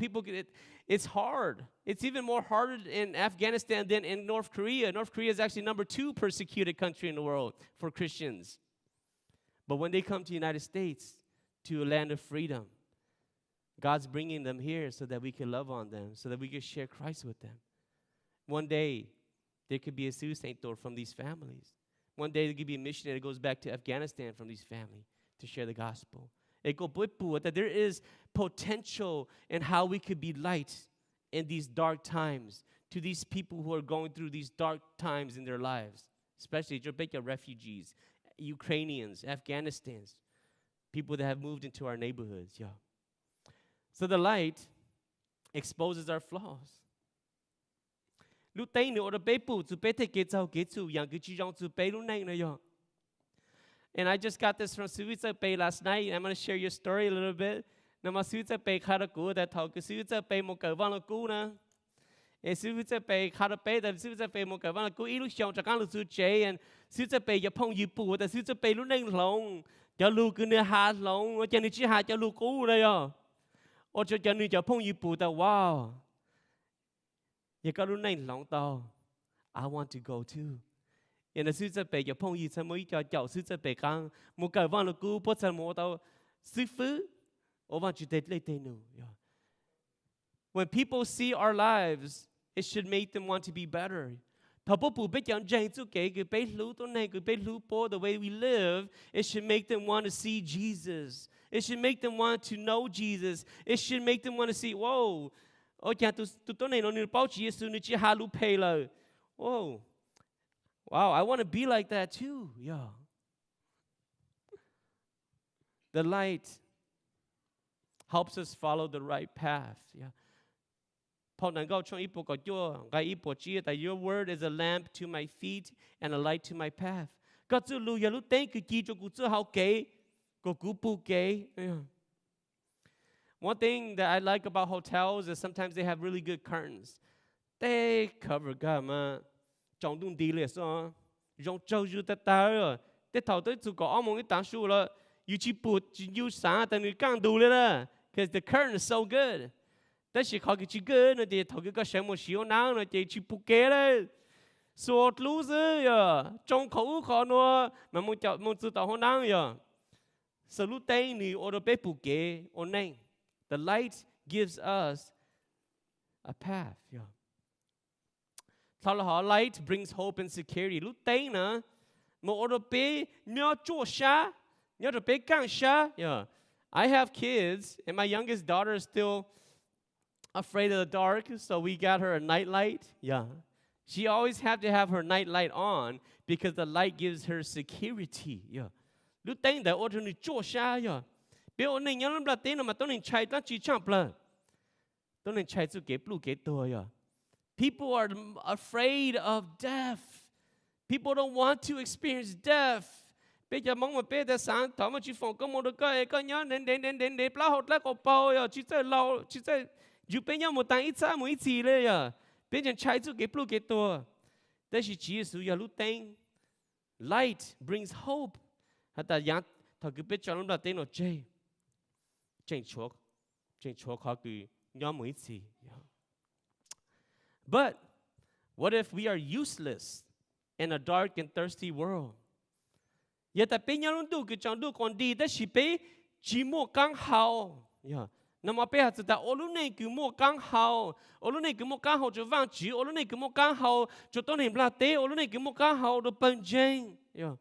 it's hard. It's even more harder in Afghanistan than in North Korea. North Korea is actually #2 persecuted country in the world for Christians. But when they come to the United States, to a land of freedom, God's bringing them here so that we can love on them, so that we can share Christ with them. One day, there could be a sustaintor from these families. One day, there could be a missionary that goes back to Afghanistan from these families to share the gospel. That there is potential in how we could be light in these dark times to these people who are going through these dark times in their lives, especially Jamaica refugees, Ukrainians, Afghanistans, people that have moved into our neighborhoods. Yeah. So the light exposes our flaws. Lúc tây nữa ở bế bù zu bế thế kế châu yang cứ chỉ trong zu bế lúc này nữa yo. And I just got this from Suiza Bay last night. I'm going to share your story a little bit. Nằm Suiza Bay khá là cũ, tại thầu cái Suiza Bay một cái văn là cũ nè. Suiza Bay khá là bế, tại Suiza Bay một cái văn là cũ. Ít lúc xong cho các lúc su chế, and Suiza Bay giờ phong dư bù, tại Suiza Bay lúc này lòng, cho lưu cứ nè hạ lòng, cho nên chỉ hạ cho lưu cũ đây yo. Ở cho nên cho phong dư bù, tại wow. Giờ các lúc này lòng tao, I want to go too. And the Suiza Bay giờ phong dư sao mới cho cháu Suiza Bay căng, một cái văn là cũ, bắt sang một tao sư phứ. When people see our lives, it should make them want to be better. The way we live, it should make them want to see Jesus. It should make them want to know Jesus. It should make them want to see, whoa, whoa, wow, I want to be like that too. Yeah. The light helps us follow the right path. Yeah. Your word is a lamp to my feet and a light to my path. One thing that I like about hotels is sometimes they have really good curtains. They cover God, trong đun đi lệ so, trong châu du ta ta rồi, thế thầu tới tụ có ông cái tảng su là, you chỉ bụt chỉ you sáng tại người càng đủ lên đó, because the curtain is so good. Thế chỉ khó cái chỉ good nữa thì thầu cái sáng một xíu nắng nữa thì chỉ bụt kế đấy, sốt lú dữ ya, trong khẩu khó nữa, mà muốn tự tạo hôn nắng ya, sở lú tây ni ở đó bé bụt kế, ở này, the light gives us a path, yeah. Light brings hope and security. Lúc tây nè, mà ở đó bé nhớ chua xa, nhớ đó bé càng xa. Yeah, I have kids, and my youngest daughter is still afraid of the dark, so we got her a night light. Yeah, she always have to have her night light on because the light gives her security. Yeah, lúc tây nè ở đó ni chua xa. Yeah, bé ở này nhớ lắm là tây nè mà tôi nên chạy ta chỉ chậm là, tôi nên chạy cho cái blue cái tôi. Yeah. People are afraid of death. People don't want to experience death. Bây giờ mong mà bây giờ sáng thở mà chỉ phòng có một đứa có nhớ đến bao hột lá cổ bao rồi chỉ sẽ lâu chỉ sẽ dù bây giờ một tăng ít xa một ít gìเลยà bây giờ chạy cho cái blue cáiตัวแต่chỉ Giêsu ya lúc tên light brings hope. Hạt ta yang thằng cứ biết cho nó là tên nó trên chúa khó cứ nhớ một ít gì. But what if we are useless in a dark and thirsty world? Yet ta pe nyalun du ke chang du kon di ta shi pe chi mo kang hao. Yeah. Na ma pe ha ta olu nei ku mo kang hao. Olu nei ku mo kang hao cho vang chi, olu nei ku mo kang hao cho ton hin bla te, olu nei ku mo kang hao do pen jeng. Yeah.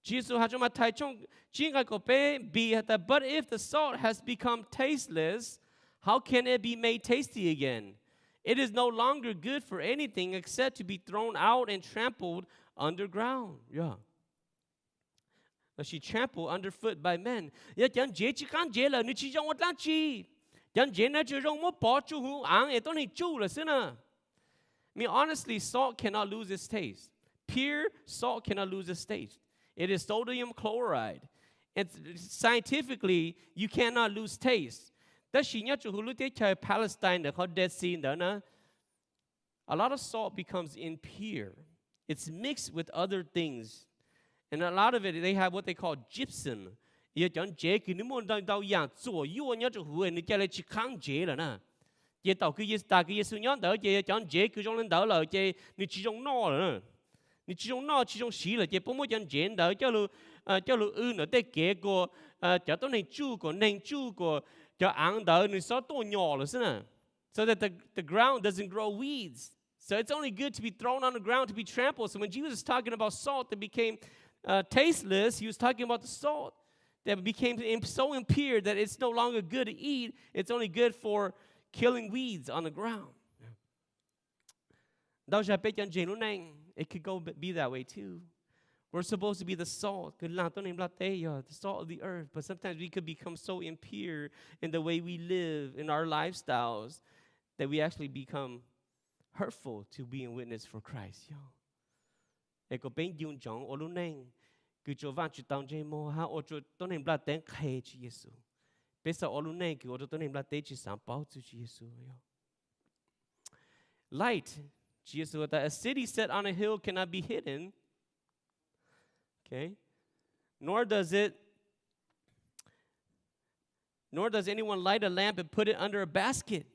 Jesus ha cho ma thai chong chi ngai ko pe bi ha but if the salt has become tasteless, how can it be made tasty again? It is no longer good for anything except to be thrown out and trampled underground. Yeah. She trampled underfoot by men. Yeah, chẳng dễ chỉ can dễ là chỉ trong một lát chi. Chẳng dễ nó chỉ trong một bỏ chú hú ăn ấy tôi này chú là xin à. I mean, honestly, salt cannot lose its taste. Pure salt cannot lose its taste. It is sodium chloride. And scientifically, you cannot lose taste. Palestine, the Dead Sea, a lot of salt becomes impure. It's mixed with other things. And a lot of it, they have what they call gypsum. If cho ăn đỡ người số to nhỏ rồi nè, so that the ground doesn't grow weeds. So it's only good to be thrown on the ground to be trampled. So when Jesus was talking about salt that became tasteless, he was talking about the salt that became so impure that it's no longer good to eat. It's only good for killing weeds on the ground. It could go be that way too. We're supposed to be the salt, the salt of the earth. But sometimes we could become so impure in the way we live, in our lifestyles, that we actually become hurtful to being witness for Christ. Cứ cho vang chữ tao chơi mò ha, ô cho tôi nên blat tên khai chữ Giêsu. Bây giờ ô lúc này cứ ô cho tôi nên blat tên chữ sáng bảo chữ Giêsu. Light, chữ Giêsu that a city set on a hill cannot be hidden. Okay, nor does anyone light a lamp and put it under a basket,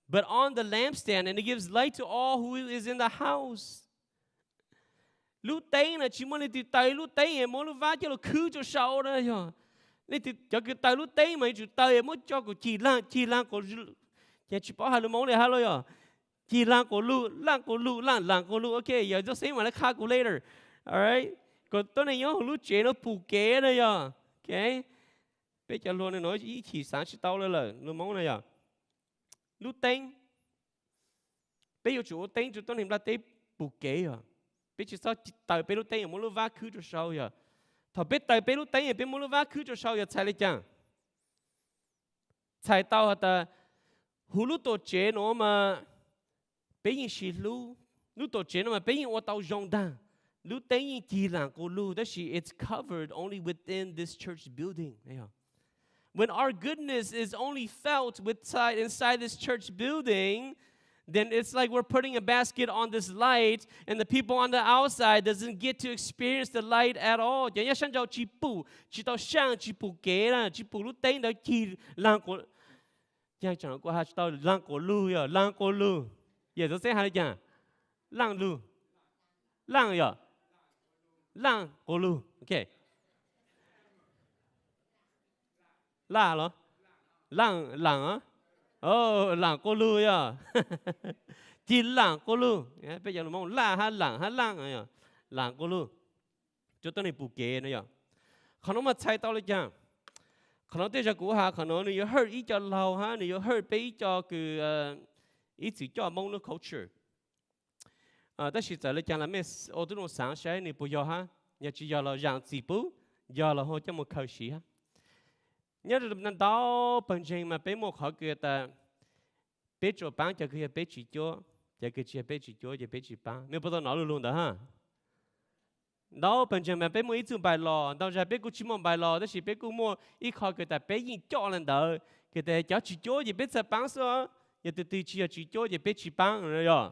but on the lampstand, and it gives light to all who is in the house. Lúc tay là chỉ muốn đi tay lúc tay em muốn lúc vá cho nó khứ cho sau đó rồi, nên thì cho cái tay lúc tay mà chịu tay em muốn cho cái chỉ lang của nhà chỉ bảo hai đứa món này hai rồi, chỉ lang của lu, okay, giờ just say mà nó calculator, alright, còn tôi này nhớ lúc chế nó phụ kế đây rồi, okay, bây giờ luôn này nói chỉ sáng chỉ tao là lúc món này rồi, lúc tay, bây giờ chủ tay chủ tôi này là tay phụ kế rồi. Bây giờ sao tại bây lúc tay muốn lúc vác khứ cho sau giờ, thằng bây tại bây lúc tay bây muốn lúc vác khứ cho sau giờ chạy lại chẳng, chạy tao hả hú lúc tổ chế nó mà bây giờ xí lúc tổ chế nó mà bây giờ ở tao rong đàn, lúc tay chỉ là cô lu, that it's covered only within this church building. When our goodness is only felt inside this church building, then it's like we're putting a basket on this light, and the people on the outside doesn't get to experience the light at all. Chẳng sang cho chỉ tao sang chỉ phụ kế là chỉ phụ lúc tay đó chỉ lang của, chẳng qua hai tao lang của lu ya, lang của lu, giờ tôi sẽ hai chẳng, lang lu, lang ya, lang của lu, okay. La lo, lang á. Oh, làng cô lưu ya, chỉ làng cô lưu. Bây giờ nó mong làng à, làng cô lưu. Cho tôi này bù kế nữa ya. Khả năng mà chạy tao lên chăng? Khả năng tôi sẽ cố ha, khả năng nếu heard ý cho lâu ha, nếu heard bé cho cái ý chỉ cho mong nó culture. Đó là tại lên chăng là mấy ô tô nó sáng sớm này bù giờ ha, nhà chỉ giờ là dạng chỉ bù, giờ là hồi cho một khẩu sĩ ha. Nhớ được năm đó bằng trình mà bé một họ kia ta bé cho bán cho kia bé chỉ cho kia bé chỉ cho bé chỉ bán nếu bắt đầu nói luôn đó ha đó bằng trình mà bé mua ít chút bài lò đó ra bé cũng chỉ mua bài lò đó chỉ bé cũng mua ít họ kia ta bé nhìn cho lên đó kia ta cho chỉ cho bé sẽ bán sao giờ từ chỉ cho bé chỉ bán rồi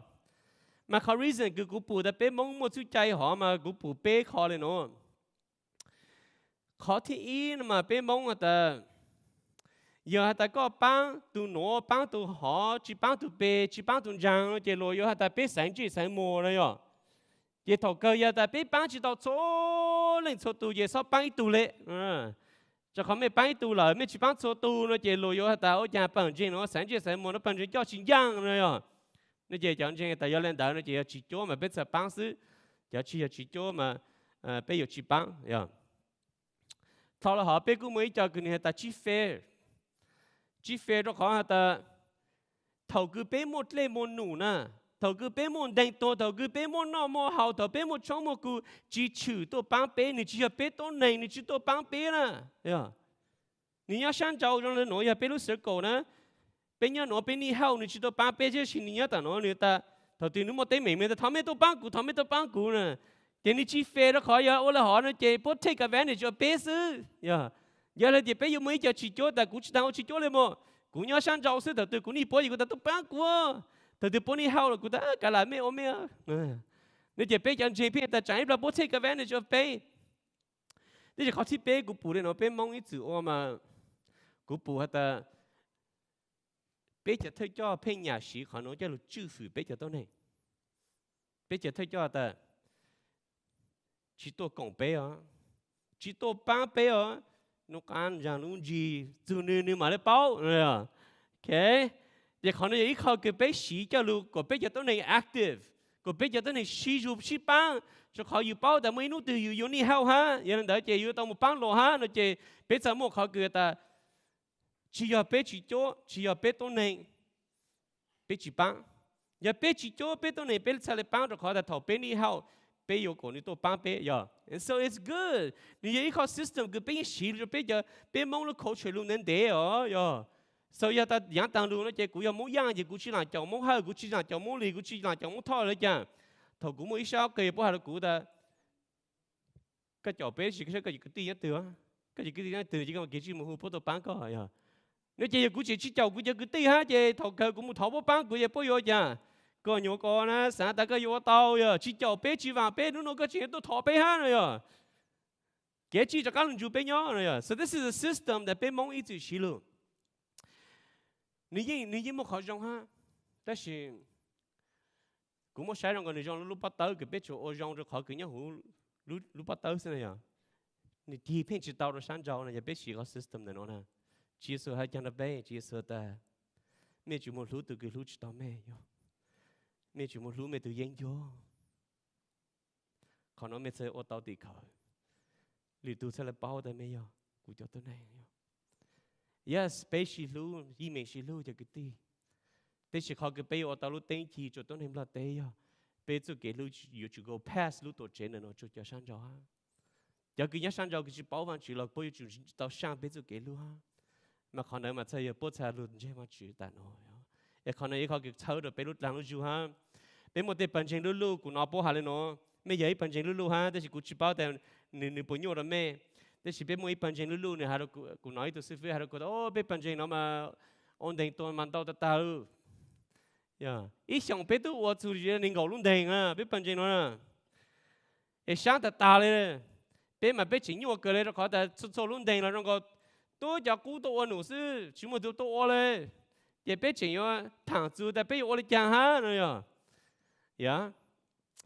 màเขา reason คือกูปู่แต่bé mong mua chút chay họ màกูปู่bé khó lên nó khó thì ý mà bé mong là ta giờ ta có bán tu nọ bán tu họ chỉ bán tu bé chỉ bán tu răng chỉ rồi giờ ta bé sáng chỉ sáng mùa rồi giờ giờ thầu cơ giờ ta bé bán chỉ tao số lên số tu giờ sao bán tu lệ choเขาไม่bán tu lạiไม่chỉ bán số tu nó chỉ rồi giờ ta ở nhà bán chỉ nó sáng chỉ sáng mùa nó bán chỉ cho chỉ răng rồi giờ nó chỉ chẳng chỉ ta giờ lên đó nó chỉ cho mà bé sẽ bán xứ giờ chỉ cho mà bé giờ chỉ bán giờ sau là họ biết cũng mới cho cái này ta chi phê đó họ ta thầu cứ bé một lệ một nụ nè thầu cứ bé một đánh to thầu cứ bé một nọ một hậu thầu bé một trong một cú chỉ chữ to bán bé này chỉ là bé to này này chỉ to bán bé nè,你要想找让人nói bé lúc sửa cổ nè bé nhớ nói bé đi hậu này chỉ to bán bé chứ chỉ你要ta nói người ta thầu tiền nó một té mình ta thằng mấy to bán cú nè thì你chỉ phê đó khỏi giờ, ô là họ nó chỉ bắt take advantage cho bé xứ, giờ là thì bé yêu mấy giờ chỉ cho ta cũng chỉ tao chỉ cho lên mà, cũng nhớ sang giàu xứ từ từ cũng đi bỏ gì cũng ta tụt bán quá, từ từ bỏ đi hao là cũng ta cả lại mấy ôm mấy, nếu chỉ bé chẳng chỉ bé ta chẳng là bắt take advantage cho bé, nếu chỉ họ chỉ bé cũng bù lên nó bé mong ít chữ ô mà, cũng bù hết ta, bé chỉ thấy cho bé nhà sĩ họ nói cho là chữ phụ bé chỉ tao này, bé chỉ thấy cho ta chỉ tôi cộng bé chỉ tôi bán bé nó can rằng nó gì từ nửa mà lấy bao rồi à, ok, giờ còn nó ít khó cái bé xí cho lu, có bé cho tôi này active, có bé cho tôi này xí giúp xí băng, cho khó yêu bao,แต่ไม่นู้từ yêu ni hao ha, giờ nên đợi chơi yêu tao một băng lo ha, nó chơi bé sao một khó cái ta, chỉ yêu bé chỉ cho, chỉ yêu bé tôi này, bé chỉ băng, giờ bé chỉ cho bé tôi này bé sai lấy băng cho khó ta thầu bé ni hao. Bé yêu cổ ni tôi băng bé, yeah. And so it's good. Ni yêu khó system cái bé xí cho bé giờ bé mong nó khổ chơi luôn nên để yeah. So giờ ta giảng tăng luôn nó chơi cũng yêu muốn giang gì cũng chỉ là chồng muốn hơi cũng chỉ là chồng muốn lì cũng chỉ là chồng muốn thôi đấy chả. Thầu cũng muốn ít sao cái bữa hai cũng ta cái chồng bé chỉ cái gì cái tiền nhất từ cái gì cái tiền nhất từ chỉ có cái gì mà hụt tôi bán có yeah. Nếu chơi cũng chỉ chồng cũng chơi cái tiền ha chơi thầu cơ cũng muốn thầu bố bán cũng chơi bố yêu chả. Có nhiều con á, sáng ta có yêu tao rồi, chỉ chào bé chỉ vàng bé, nó có chuyện tôi thọ bé ha rồi, cái chỉ cho các lần chú bé nhỏ rồi, so this is a system that bé mong ít chữ xí luôn, nếu một khó trong ha,但是cũng một sai rằng còn trong lúc bắt đầu cái bé chỗ ở trong rồi khó cái nhá hú lúc bắt đầu thế này à, nếu thì phải chỉ tao rồi sáng giàu này bé chỉ có system này nó nè, chỉ số hai trăm là bé, chỉ số ta, mẹ chỉ một lúc từ cái lúc chỉ tao mẹ mẹ chỉ một lúc mẹ tự nhiên cho, còn nó mẹ sẽ ở tàu tì khởi, lì tu sẽ là bao tại mẹ yo, cụ cho tôi này yo, yes, bé chỉ lúc, gì mẹ chỉ lúc cho cái tí, thế chỉ khó cái bé ở tàu lúc tên chỉ cho tôi này là té yo, bé cho cái lúc you to go past lúc tổ chức này nó cho sang giàu ha, giờ cái nhá sang giàu cái chỉ bảo văn chỉ là bây giờ tàu sang bé cho cái lúc ha, mà còn nữa mà thấy bố cha luôn chứ mà chỉ tại nó yo, còn nữa cái thâu được bé lúc làm lúc chú ha. Bé một cái bản trình lulu của nó bố hà lên nó, mấy giấy bản trình lulu ha, thế thì cũng chỉ bảo tại nửa bữa nhiêu đó mẹ, thế thì bé một cái bản trình lulu này hà được cũng nói từ sư phụ hà được ô bé bản trình nó mà ổn định toàn mang tao tao, yeah, ít xong bé tu ở chỗ gì nên ngầu luôn đèn à, bé bản trình nó nè, ấy sáng tao lên, bé mà bé chỉ nhiều cái này nó khó tại số luôn đèn là nó có, tôi giờ cú tôi ở nụ sư, chỉ một tôi ở lên, giờ bé chỉ nhiều thằng chú tại bé ở lên chẳng ha rồi yeah,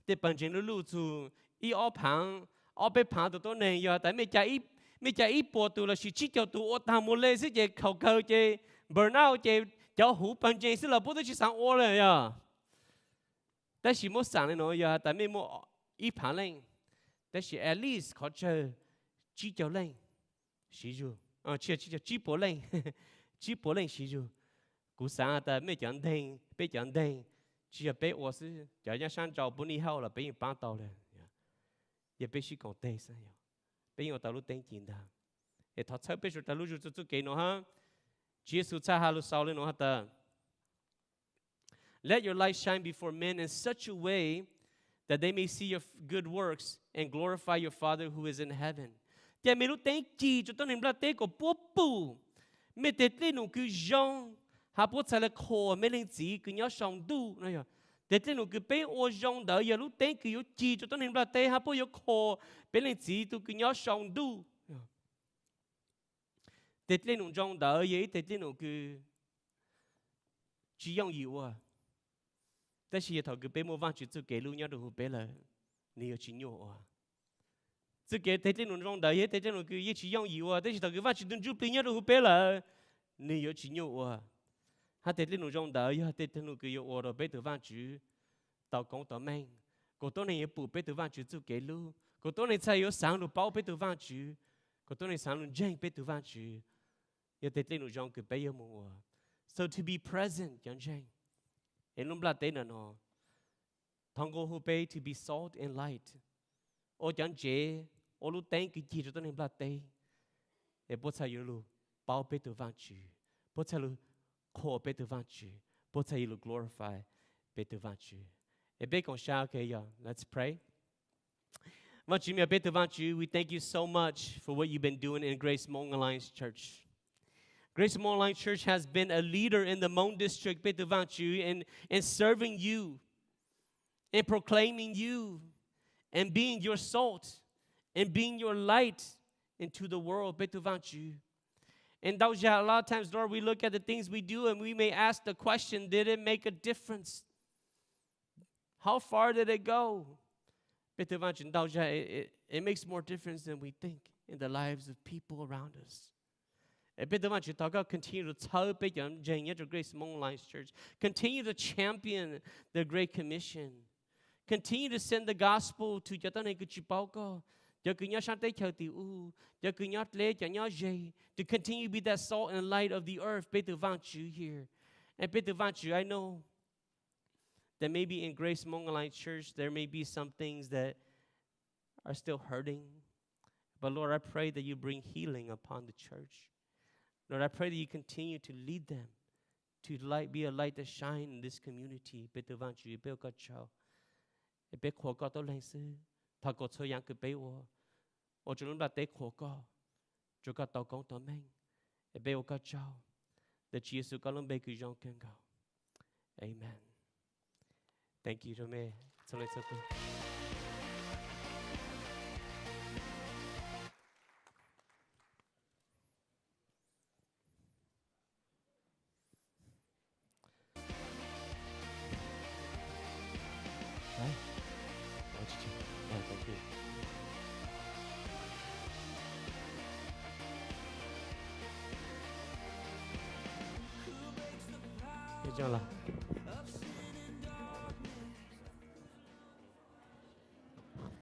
แต่ปัจจุบันเรารู้จู่อีอพังอไปพังตัวเนี่ยอย่าแต่ไม่ใจอีปวดตัวเราสิชิเจ้าตัวตามหมดเลยสิเจ้าเขาเจ้า burn out เจ้าหูปัจจุบันสิเราพูดถึงสั่งอ้อเลยอย่าแต่สิมั่วสั่งเลยเนาะอย่าแต่ไม่มั่วอีพังเลยแต่สิ at least เขาเจอชิเจ้าเลยสิจูเชื่อชิปวดเลยชิปวดเลยสิจูกูสั่งแต่ไม่จันเด้งไม่จันเด้งchỉ là bé ở xứ, giờ nhà sang giàu bốn đi hao là bé bán tàuเลย, giờ bé chỉ còn tê sao, bé ở tàu lúc tên tiền đàng, để thọ chơi bé rồi tàu lúc chút cái nó ha, chỉ số cha halu sau lên nó ha ta. Let your light shine before men in such a way that they may see your good works and glorify your Father who is in heaven. Giờ mình lúc tên chỉ cho tôi nên là tên của bố bù, mình tên tên nó cứ giống hà bố sẽ là khổ mấy linh chỉ cứ nhớ sống đủ này à, để tên nó cứ bé ô rong đỡ giờ lúc tên cứ yếu chỉ cho tôi nên là tên hà bố yếu khổ mấy linh chỉ tôi cứ nhớ sống đủ, để tên nó rong đỡ vậy để tên nó cứ chỉ用油啊，但是头个bé mua vàng chỉ tự kể luôn nhớ được bé là nhiều chỉ nhiều à, tự kể để tên nó rong đỡ vậy để tên nó cứ chỉ用油啊，但是头个vàng chỉ đừng chụp nhớ được bé là nhiều chỉ nhiều à. Hãy để lên nội dung đó, hãy để lên nội dung ở đó bé tử văn chữ tàu công tàu mang, cô tôi này bù bé tử văn chữ chữ kể lu, cô tôi này sai yếu sáng lu bao bé tử văn chữ, cô tôi này sáng lu jeng bé tử văn chữ, hãy để lên nội dung cái bé yếu mua, so to be present chẳng jeng, em lúc là tên là nó, thằng cô hú bé to be salt and light, ô chẳng chế, ô lúc tên cái gì cho tôi này là tên, em bớt sai yếu lu bao bé tử văn chữ, bớt sai lu khổ bé tử văn chữ, bố thầy lu glorify bé tử văn chữ. Em bé còn sao okay, yeah, let's pray. Mà chỉ bé tử văn chữ, we thank you so much for what you've been doing in Grace Hmong Alliance Church. Grace Hmong Alliance Church has been a leader in the Hmong district, bé tử văn chữ, in serving you, in proclaiming you, and being your salt, and being your light into the world, bé tử văn chữ. And a lot of times, Lord, we look at the things we do and we may ask the question, did it make a difference? How far did it go? It makes more difference than we think. in the lives of people around us. Bây giờ chúng ta continue to tell bây giờ dành cho Grace Mong Life Church. Continue to champion the Great Commission. Continue to send the gospel to cho ta này cái chữ báo có. Cho cứ nhớ sáng tế chờ tiểu u. Cho cứ nhớ lễ cho nhớ dây. To continue to be that salt and light of the earth. Bây giờ vang chữ here. And bây giờ vang chữ, I know that maybe in Grace Mong Life Church there may be some things that are still hurting. But Lord, I pray that you bring healing upon the church. Lord, I pray that you continue to lead them to be a light that shine in this community. Bây giờ vang chữ bây giờ chào. Bây giờ có tôi lên sư. Thà có thời gian cứ bây giờ. Ở trong lúc đó tế khổ có. Chúa có tàu công tàu mình. Bây giờ có chào. That Jesus có lòng bây cứ dòng kênh gạo. Amen. Thank you, Rome. So let's open. Right? Watch you. Yeah, thank you. Good job.